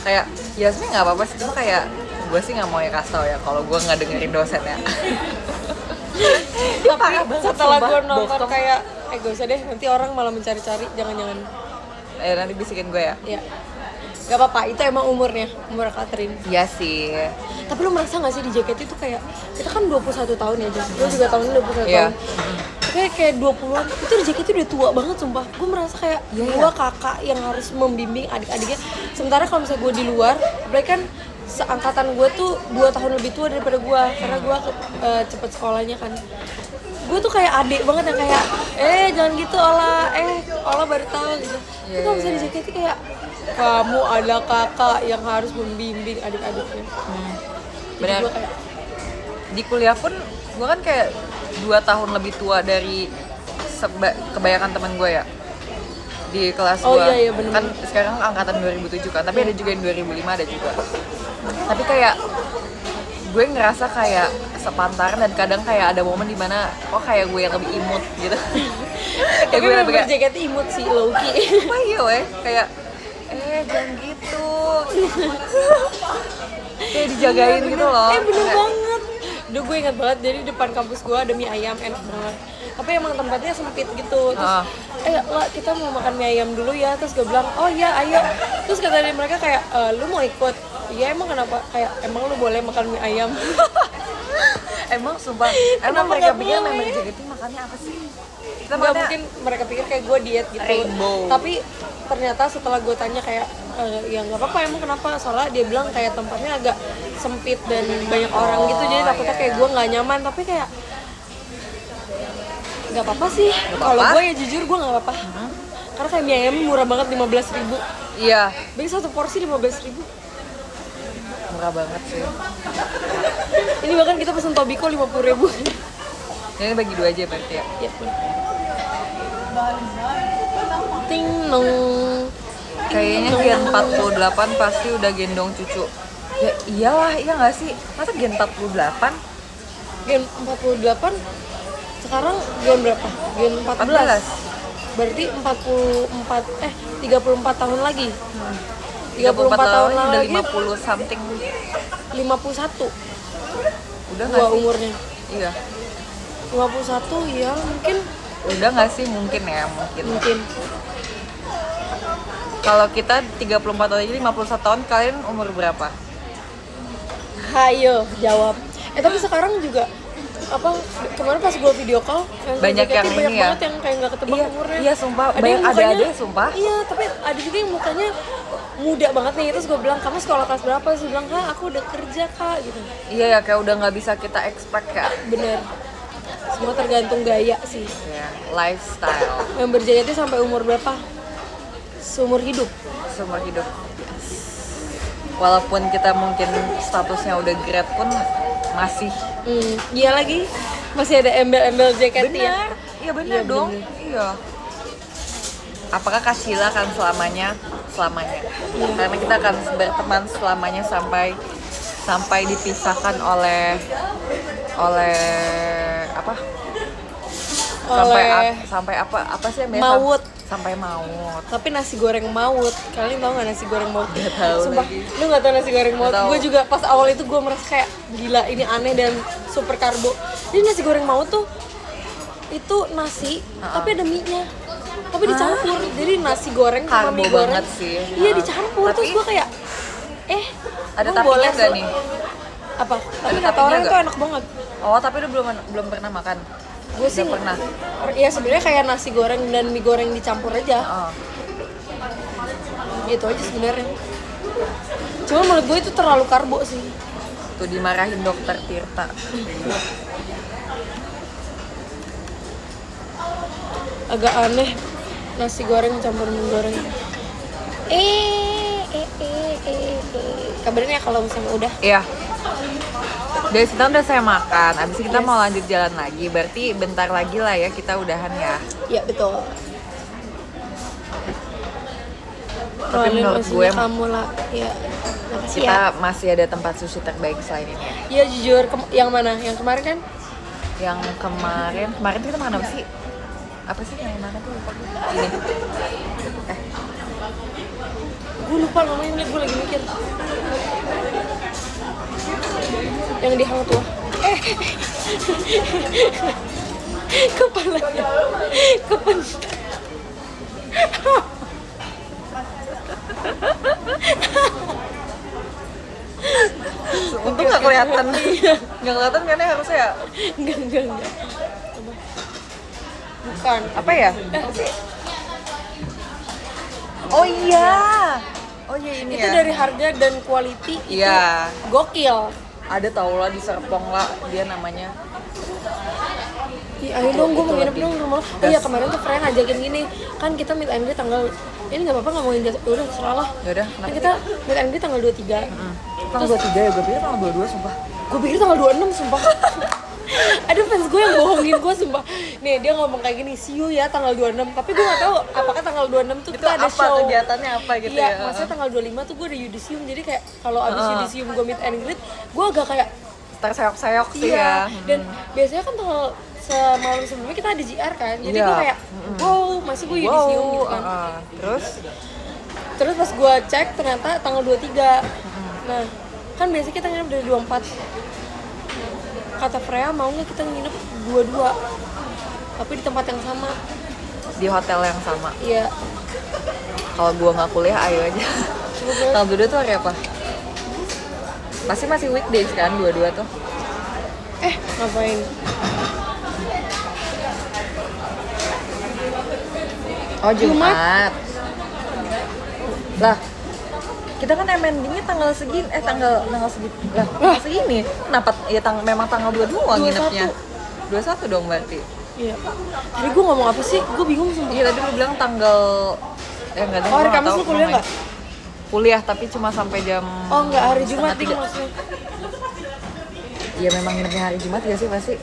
Kayak ya sebenarnya nggak apa-apa sih, cuma kayak gue sih nggak mau ya kasih tau ya kalau gue nggak dengerin dosennya. Tapi setelah gue nonton kayak gak usah deh, nanti orang malah mencari-cari, jangan-jangan. Nanti bisikin gue ya. Iya. Gak apa-apa, itu emang umur Catherine. Iya sih. Tapi lu merasa gak sih di JKT itu kayak, kita kan 21 tahun ya, lu juga tahun ini 21 Iya. tahun. Kayak 20-an, itu di JKT udah tua banget sumpah. Gue merasa kayak gue kakak yang harus membimbing adik-adiknya. Sementara kalau misalnya gue di luar, apalagi kan seangkatan gue tuh 2 tahun lebih tua daripada gue, karena gue cepet sekolahnya kan. Gue tuh kayak adik banget yang kayak jangan gitu Ola baru tahu gitu. Tapi kalau misalnya di JKT kayak kamu adalah kakak yang harus membimbing adik-adiknya. Benar. Gue kayak Di kuliah pun gue kan kayak 2 tahun lebih tua dari kebanyakan teman gue ya di kelas gue. Iya, bener. Kan sekarang angkatan 2007 kan, tapi ada juga yang 2005 ada juga. Tapi kayak gue ngerasa kayak sepantaran dan kadang kayak ada momen dimana kayak gue yang lebih imut gitu. tapi member JKT imut sih low-key. Wah iya weh, kayak jangan gitu. Kayak dijagain gitu loh. Bener banget. Duh gue ingat banget, jadi depan kampus gue ada mie ayam enak banget. Tapi emang tempatnya sempit gitu. Terus lah kita mau makan mie ayam dulu ya. Terus gue bilang, oh iya ayo. Terus kata dari mereka kayak, lu mau ikut? Iya emang kenapa? Kayak emang lu boleh makan mie ayam? Emang sumpah, emang mereka pikir member JKT makannya apa sih? Nggak mungkin mereka pikir kayak gue diet gitu. Rainbow. Tapi ternyata setelah gue tanya kayak ya nggak apa-apa emang kenapa, soalnya dia bilang kayak tempatnya agak sempit dan banyak orang gitu, jadi takutnya kayak gue nggak nyaman. Tapi kayak nggak apa-apa sih, kalau gue ya jujur gue nggak apa-apa. Karena kayak mie ayam murah banget, 15.000. Iya, Bagi satu porsi 15.000. murah banget sih. Ini bahkan kita pesen Tobiko 50.000. Ini bagi 2 aja berarti ya. Ya. Ting nong. Kayaknya Gen 48 pasti udah gendong cucu. Ya iyalah, iya nggak sih? Masa Gen 48? Gen 48 sekarang gen berapa? Gen 14. Berarti 34 tahun lagi. 34 tahun udah lagi 50 something. 51. Udah nggak sih? Umurnya. Iya. 51 ya mungkin. Udah nggak sih? Mungkin. Kalau kita 34 tahun aja 51 tahun, kalian umur berapa? Hayo jawab. Tapi sekarang juga kemarin pas gue video call Banyak yang banyak ini ya? banget yang kayak nggak ketebak umurnya. Iya sumpah, Ada banyak yang mukanya- ada sumpah. Iya, tapi ada juga yang mukanya muda banget nih. Terus gue bilang, kamu sekolah kelas berapa? Terus dia bilang, aku udah kerja kak gitu. Iya ya, kayak udah nggak bisa kita expect ya. Bener, semua tergantung gaya sih. Ya, lifestyle, Member JKT sampai umur berapa? Seumur hidup. seumur hidup. Walaupun kita mungkin statusnya udah grad pun masih. Iya lagi, masih ada embel-embel JKT ya. Iya benar dong. bener. Iya. Apakah Kak Sheila akan selamanya? Karena kita akan berteman selamanya sampai dipisahkan oleh apa? Sampai apa sih yang biasa? Maut. Sampai maut. Tapi nasi goreng maut, kalian tahu nggak nasi goreng maut? Gak tahu Sumpah, lagi. lu nggak tahu nasi goreng maut? Nggak tahu. Gue juga pas awal itu gue merasa kayak gila, ini aneh dan super karbo. Jadi nasi goreng maut tuh itu nasi, tapi ada mie-nya, tapi dicampur. Jadi nasi goreng sama Karbo mie goreng. banget sih. Iya dicampur. Tapi- Terus gue kayak, Ada emang tapinya nggak nih? Apa? Tapi Ada kata tapinya orang itu nggak? enak banget. Oh, tapi lu belum pernah makan. Gue sih Udah pernah. Iya sebenarnya kayak nasi goreng dan mie goreng dicampur aja. Oh. Gitu aja sebenarnya. Cuma menurut gue itu terlalu karbo sih. Tuh dimarahin dokter Tirta. Agak aneh nasi goreng campur mie goreng. Kabarin ya kalau misalnya udah. Iya. Dari situ udah saya makan, abis itu kita Yes. mau lanjut jalan lagi. Berarti bentar lagi lah ya kita udahan ya. Iya betul. Tapi Kenalin menurut maksudnya gue kamu lah, ya. Makasih kita ya. masih ada tempat sushi terbaik selain ini. Iya jujur, yang mana? Yang kemarin kan? Yang kemarin kita makan apa sih? Apa sih yang mana tuh lupa gue. Ini. Gue lupa namanya, gue lagi mikir. Yang di Hang Tuah. Kepalanya kepentok. Untung nggak kelihatan. Nggak kelihatan kan ya harusnya ya. Enggak. Coba. Bukan. Apa ya? Oh iya. Oh iya ini Itu ya. dari harga dan quality itu Iya. gokil. Ada tau lah di Serpong lah dia namanya. Ih, ayo dong, gue mau nginep lebih dong di rumah lo. Oh gas. iya, kemarin tuh Freya ngajakin gini. Kan kita meet and greet tanggal... Ini gak apa-apa ngomongin jatuh. Udah, serah lah. Yaudah, Kan kita meet and greet tanggal 23. Tanggal 23 ya, gue pikir tanggal 22 sumpah. Gue pikir tanggal 26, sumpah. Ada fans gue yang bohongin gue, sumpah. Nih, dia ngomong kayak gini, see you ya tanggal 26. Tapi gue gak tahu apakah tanggal 26 tuh Itu kita ada apa show. kegiatannya apa gitu Iya, ya? maksudnya tanggal 25 tuh gue ada Yudisium. Jadi kayak kalau abis Yudisium gue meet and greet, gue agak kayak Terseok-seok sih iya. ya. Dan biasanya kan tanggal semalam sebelumnya kita ada JR kan. Jadi Iya. gue kayak, wow, masih gue Yudisium gitu kan. Terus Pas gue cek ternyata tanggal 23. Nah, kan biasanya kita nginep dari 24. Kata Freya mau nggak kita nginep 22, tapi di tempat yang sama. di hotel yang sama. Iya. Kalau gua nggak kuliah, ayo aja. Coba. Tanggal 22 tuh hari apa? Pasti masih weekdays kan, 22 tuh. Ngapain? Oh, Jumat. Lah, kita kan MND-nya tanggal segini, tanggal segini. Lah, tanggal segini. Kenapa ya memang tanggal 22 nginepnya? 21 dong berarti. Iya. Tadi gue ngomong apa sih? Gue bingung sumpah. Iya, tadi lu bilang tanggal enggak tahu. Oh, hari gua nggak Kamis tahu lu kuliah namanya. nggak? Kuliah, tapi cuma sampai jam. Oh, nggak, hari Jumat setengah nih 3. maksudnya. Iya, memang nginepnya hari Jumat ya sih pasti.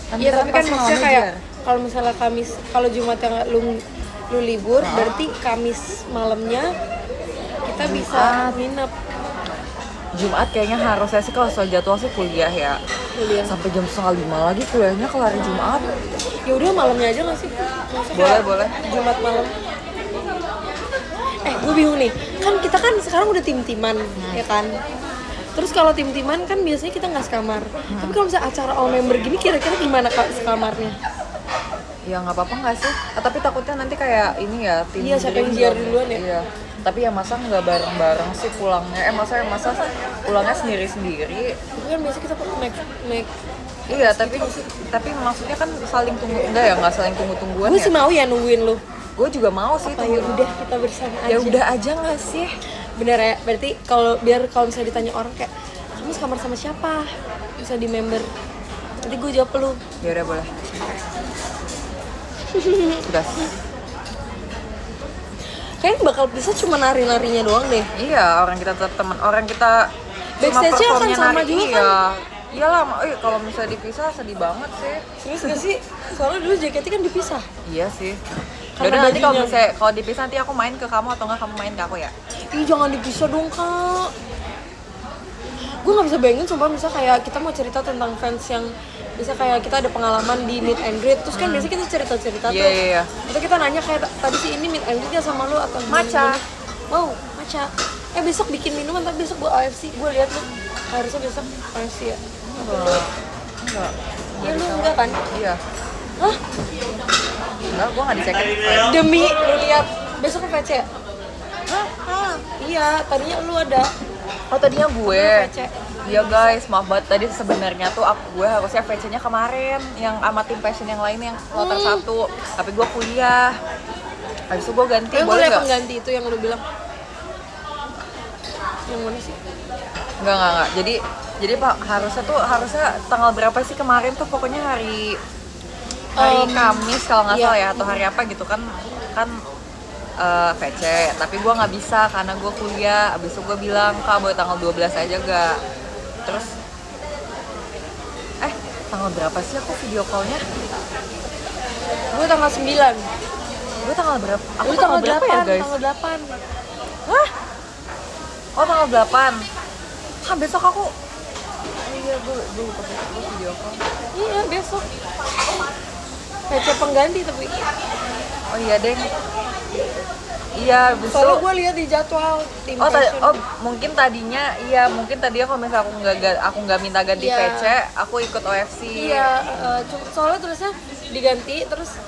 Iya, kita tapi kan pas maksudnya malam kayak aja. kalau misalnya Kamis, kalau Jumat yang lu libur, berarti Kamis malamnya kita bisa nginep. Jumat kayaknya harusnya sih kalau soal jadwal sih kuliah ya. Kuliah. Sampai jam 4:30 lagi kuliahnya kalau hari Jumat. Ya udah malamnya aja nggak sih? Maksudnya Boleh. kayak Jumat malam. Gue bingung nih. Kan kita kan sekarang udah tim-timan, ya kan? Terus kalau tim-timan kan biasanya kita nggak sekamar. Tapi kalau misalnya acara all member gini kira-kira gimana Kak sekamarnya? Ya nggak apa-apa nggak sih? Tapi takutnya nanti kayak ini ya tim. Iya, siapa yang jiar duluan ya? Iya. Tapi ya masa nggak bareng-bareng sih pulangnya? Masa pulangnya sendiri-sendiri? Tapi kan biasanya kita naik. Iya, tapi maksudnya kan saling tunggu nggak saling tunggu-tungguan Gue ya? sih mau ya nungguin lu. Gue juga mau sih Apa ya tungguin. udah kita bersama aja. Ya udah aja nggak sih? Bener ya, berarti kalau misalnya ditanya orang kayak kamu sekamar sama siapa? Bisa di member. Nanti gue jawab lu. Ya udah boleh. Udah. Kayaknya bakal bisa cuma nari-narinya doang deh. Iya, orang kita tetap teman, orang kita cuma Backstage-nya akan performnya sama nari, juga iya. kan? Iyalah, kalau misalnya dipisah sedih banget sih. Serius gak sih? Soalnya dulu jaketnya kan dipisah. Iya sih. Karena Yaudah nanti kalau bajunya. misalnya kalau dipisah nanti aku main ke kamu atau enggak kamu main ke aku ya. Ih jangan dipisah dong kak. Gue nggak bisa bayangin sumpah misalnya kayak kita mau cerita tentang fans yang bisa kayak kita ada pengalaman di meet and greet terus kan biasanya kita cerita-cerita Iya, tuh. iya. Terus kita nanya kayak tadi sih ini meet and greet ya sama lu atau gimana? Maca. Wow, maca. Besok bikin minuman tapi besok gue AFC. Gue lihat lu harusnya besok AFC ya. Enggak. Iya lu enggak kan? Iya. Hah? Enggak, gua enggak dicek. Demi lu lihat besok ke VC ya? Hah? Iya, tadinya lu ada. Oh, tadinya gue. VC. Iya guys, maaf banget tadi sebenarnya tuh gue harusnya VC-nya kemarin yang sama tim passion yang lain yang kloter 1. Tapi gue kuliah. Habis itu gue ganti, Yang boleh boleh nggak? pengganti itu yang lu bilang. Yang mana sih? Enggak. Jadi Pak, harusnya tanggal berapa sih kemarin tuh pokoknya hari Kamis kalau nggak iya. salah ya atau hari apa gitu kan VC, tapi gue nggak bisa karena gue kuliah. Abis itu gue bilang Kak boleh tanggal 12 aja gak? Terus Tanggal berapa sih aku video call-nya? Gue tanggal 9. Gue tanggal berapa? Aku Lu tanggal berapa ya guys? Tanggal 8. Hah? Oh tanggal 8. Hah besok aku. Iya gue lupa gue video call. Iya, besok. PC pengganti tapi. Oh iya deng. Iya besok. Soalnya gue lihat di jadwal tim Oh, fashion. mungkin tadinya kalau misalnya aku nggak minta ganti Iya. VC, aku ikut OFC. Iya, soalnya tulisnya diganti terus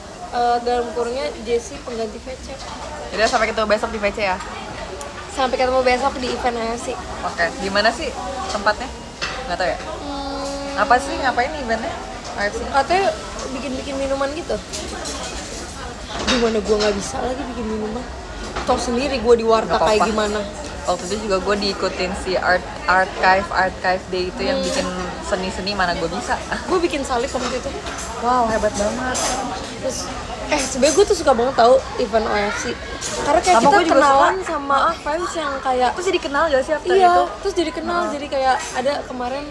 dalam kurungnya Jessie pengganti VC. Jadi sampai ketemu besok di VC ya. Sampai ketemu besok di event AFC. Oke, di mana sih tempatnya? Nggak tahu ya. Apa sih ngapain eventnya? OFC? Katanya bikin minuman gitu. Gimana gue nggak bisa lagi bikin minuman? Tau sendiri gue di warteg Nggak kayak apa-apa. gimana. Waktu itu juga gue diikutin si archive day itu yang bikin seni-seni, mana gue bisa. Gue bikin salib waktu itu. Wow, hebat banget. Terus sebenernya gue tuh suka banget tahu event OFC karena kayak Sama kita gue juga kenalan suka. sama fans yang kayak Terus jadi kenal gak sih after iya itu? terus jadi kenal. Jadi kayak ada kemarin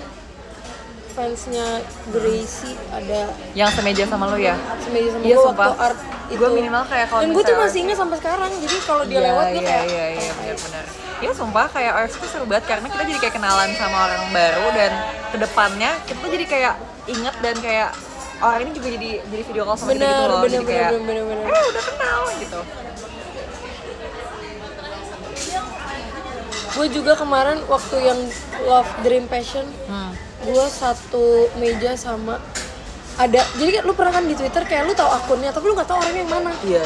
fansnya Gracie ada Yang semeja sama lo ya? semeja sama Iya, gue sumpah. waktu art itu. Gue minimal kayak kalau dan gue tuh misalnya masih ingat sampai sekarang. Jadi kalau dia lewat gue kayak Iya benar-benar. Ya sumpah kayak OFC tuh seru banget karena kita jadi kayak kenalan sama orang baru, dan kedepannya kita tuh jadi kayak inget dan kayak orang ini juga jadi video call sama kita gitu loh. Jadi kayak bener. udah kenal gitu. Gue juga kemarin waktu yang Love Dream Passion gue satu meja sama ada, jadi kan lu pernah kan di Twitter kayak lu tahu akunnya tapi lu nggak tahu orangnya yang mana. Iya.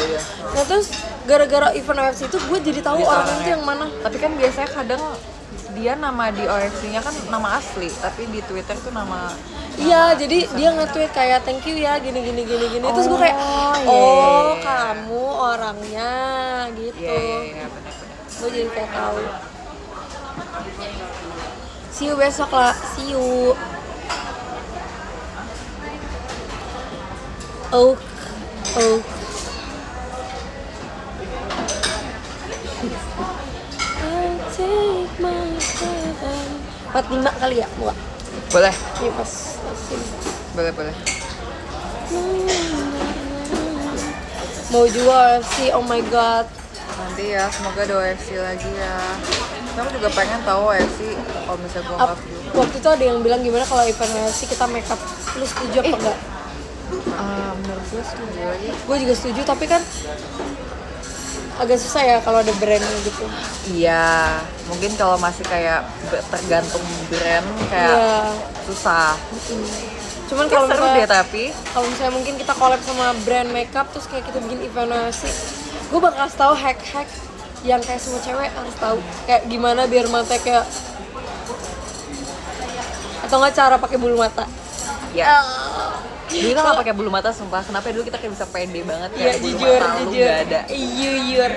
Nah terus gara-gara event OFC itu gue jadi tahu orangnya itu yang mana. Tapi kan biasanya kadang dia nama di OFC-nya kan nama asli, tapi di Twitter tuh nama. Iya, jadi dia nge-tweet kayak thank you ya gini. Terus gue kayak iya. kamu orangnya gitu. Iya benar. Gue jadi kayak tahu. See you besok lah, see you. Oh. I'll take my time. 45 kali ya, buat. Boleh. Ini pas sini. Boleh. Mau juga OFC, oh my god. Nanti ya, semoga ada OFC lagi ya. Kamu juga pengen tahu OFC kalau misalnya gue nggak view. Waktu itu ada yang bilang gimana kalau event OFC kita makeup. Lu setuju apa enggak? Menurut gue setuju aja. Gue juga setuju, tapi kan agak susah ya kalau ada brandnya gitu. Iya, mungkin kalau masih kayak tergantung brand kayak Iya. susah. Cuman Kalau kalau seru deh misalnya, tapi. kalau misalnya mungkin kita collab sama brand makeup terus kayak kita bikin event OFC, gue bakal kasih tahu hack-hack yang kayak semua cewek harus tahu. Kayak gimana biar mata kayak, atau nggak cara pakai bulu mata. Ya. Dulu kita nggak pakai bulu mata, sumpah. Kenapa dulu kita kayak bisa pede banget Iya, ya? Bulu jujur. mata lu nggak ada. Jujur.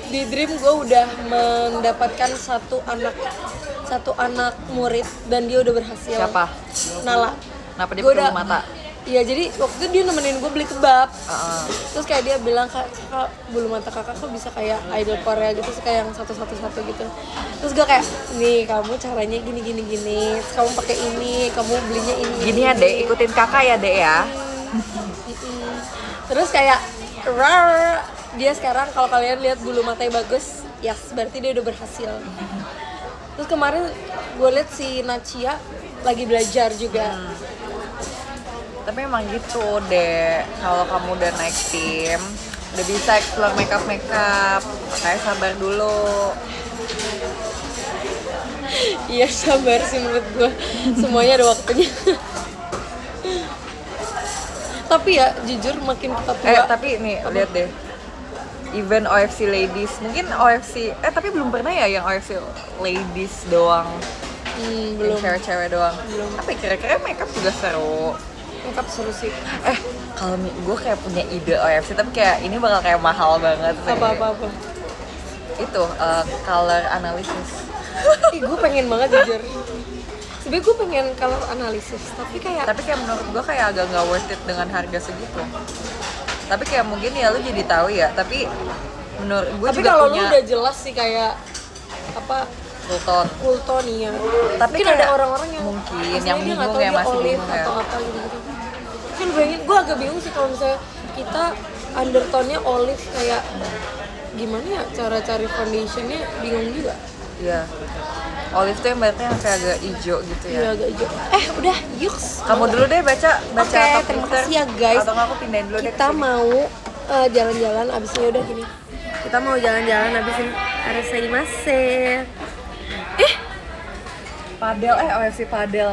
Di Dream gue udah mendapatkan satu anak murid dan dia udah berhasil. Siapa? Nala. Kenapa dia Gua pakai udah- bulu mata? Iya, jadi waktu itu dia nemenin gue beli kebab. Heeh. Terus kayak dia bilang, kakak bulu mata kakak kok bisa kayak idol Korea gitu, terus kayak yang satu gitu. Terus gue kayak, nih kamu caranya gini. Terus kamu pakai ini, kamu belinya ini. Gini ya Dek, ikutin kakak ya Dek ya. Terus kayak rar, dia sekarang kalau kalian lihat bulu matanya bagus, yes, berarti dia udah berhasil. Terus kemarin gue lihat si Nachia lagi belajar juga. Tapi emang gitu deh, kalau kamu udah naik tim, udah bisa explore makeup, makanya sabar dulu. Iya, sabar sih menurut gue, semuanya ada waktunya. Tapi ya jujur makin kita tua. Tapi nih lihat deh, event OFC ladies, mungkin OFC, tapi belum pernah ya yang OFC ladies doang, Belum. yang cewek-cewek doang. Tapi kira-kira makeup juga seru. Makeup seru sih. Kalau gue kayak punya ide OFC, tapi kayak ini bakal kayak mahal banget sih. Apa. Itu color analysis. Ih, gue pengen banget jujur. Sebenernya gue pengen color analisis, tapi kayak Menurut gue kayak agak nggak worth it dengan harga segitu. Tapi kayak mungkin ya lu jadi tahu ya. Tapi menurut gue tapi juga kalau punya. lu udah jelas sih kayak apa Fulton. Fulton ya. Tapi mungkin kayak ada orang-orang yang mungkin aslinya yang dia nggak bingung tahu ya, dia masih olive bingung ya. atau apa gitu. Mungkin bayangin, gue agak bingung sih kalau misalnya kita undertone-nya olive kayak gimana ya cara cari foundationnya, bingung juga. Iya. Olive tuh yang berarti yang kayak agak hijau gitu ya. Iya agak hijau. Udah, yuks. Kamu dulu deh baca Oke, top terima lifter. kasih ya guys. Atau nggak aku pindahin dulu deh. Kita mau jalan-jalan abis ini udah gini. Kita mau jalan-jalan abis ini. Arasaimasu. Padel, OFC Padel.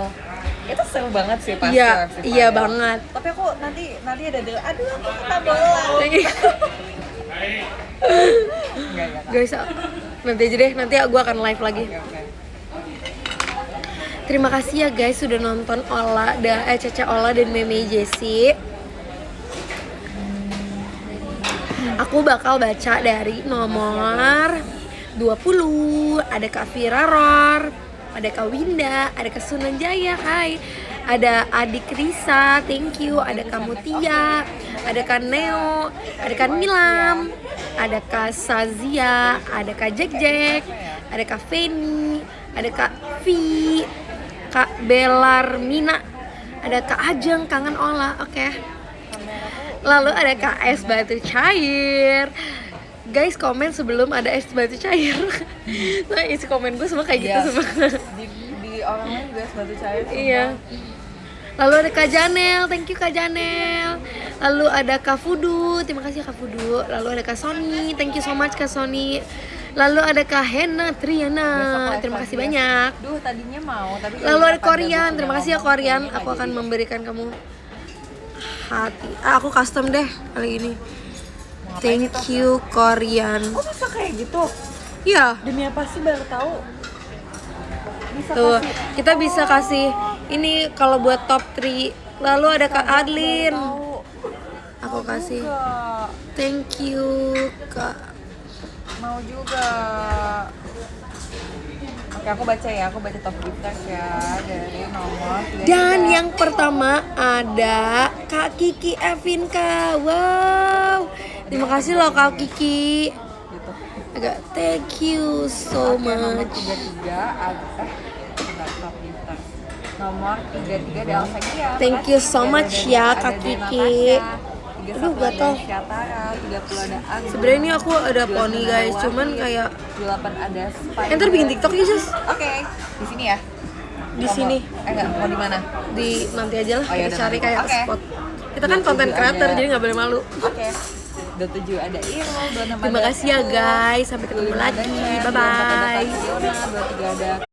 Itu seru banget sih pasti Iya, OFC iya Padel. banget. Tapi aku nanti ada dulu. Aduh, aku kena bola. Enggak. Guys, nanti aja deh. Nanti gue akan live lagi. Oke. Terima kasih ya guys sudah nonton Caca Ola dan Meme Jessi. Aku bakal baca dari nomor 20. Ada Kak Vira Ror, ada Kak Winda, ada Kak Sunan Jaya, hai. Ada Adik Risa, thank you. Ada Kak Mutia, ada Kak Neo, ada Kak Nilam, ada Kak Sazia, ada Kak Jack, ada Kak Feni, ada Kak Vi, Kak Belarmina, ada Kak Ajeng, kangen Ola, oke. Lalu ada Kak Es Batu Cair. Guys, komen sebelum ada es batu cair. Nah, isi komen gue semua kayak gitu semua. Di orang lain juga batu cair. Iya. Lalu ada Kak Janel, thank you Kak Janel. Lalu ada Kak Fudu, terima kasih Kak Fudu. Lalu ada Kak Sony, thank you so much Kak Sony. Lalu ada Kak Hena Triana, terima kasih banyak. Duh, tadinya mau tapi Lalu ada Korean, terima kasih ya Korean. Aku akan memberikan kamu hati. Aku custom deh kali ini. Thank you Korean. Kok bisa kayak gitu? Iya. Demi apa sih baru tahu? Bisa Tuh, kasih. kita bisa kasih ini kalau buat top 3. Lalu ada Kak Adlin. Tahu. Aku kasih. Juga. Thank you Kak. Mau juga. Oke, aku baca ya. Aku baca top gifters ya dari nomor 3. Dan yang pertama ada Kak Kiki Evinka. Wow. Terima kasih loh Kak Kiki. gitu. Agak thank you so Oke, nomor much. 33 ada top gifters. Nomor 33 ada Elsa Gia. Thank you so much ya Kak Kiki. Aduh, gatel. 30 ada Agus. Sebenarnya ini aku ada poni guys, cuman kayak 28 ada Spider. enter bikin TikTok ya sis. Oke, di sini ya. Di sini. Enggak, mau di mana? Di nanti aja lah Oh, ya kita udah cari nanti. kayak Oke. spot. Kita kan konten 27 creator ada. jadi nggak boleh malu. Oke. 27 ada Irul, 26 Terima ada kasih ya guys, sampai ketemu 25 ada lagi. Chen, Bye 24 ada bye. Tatiana, 23 ada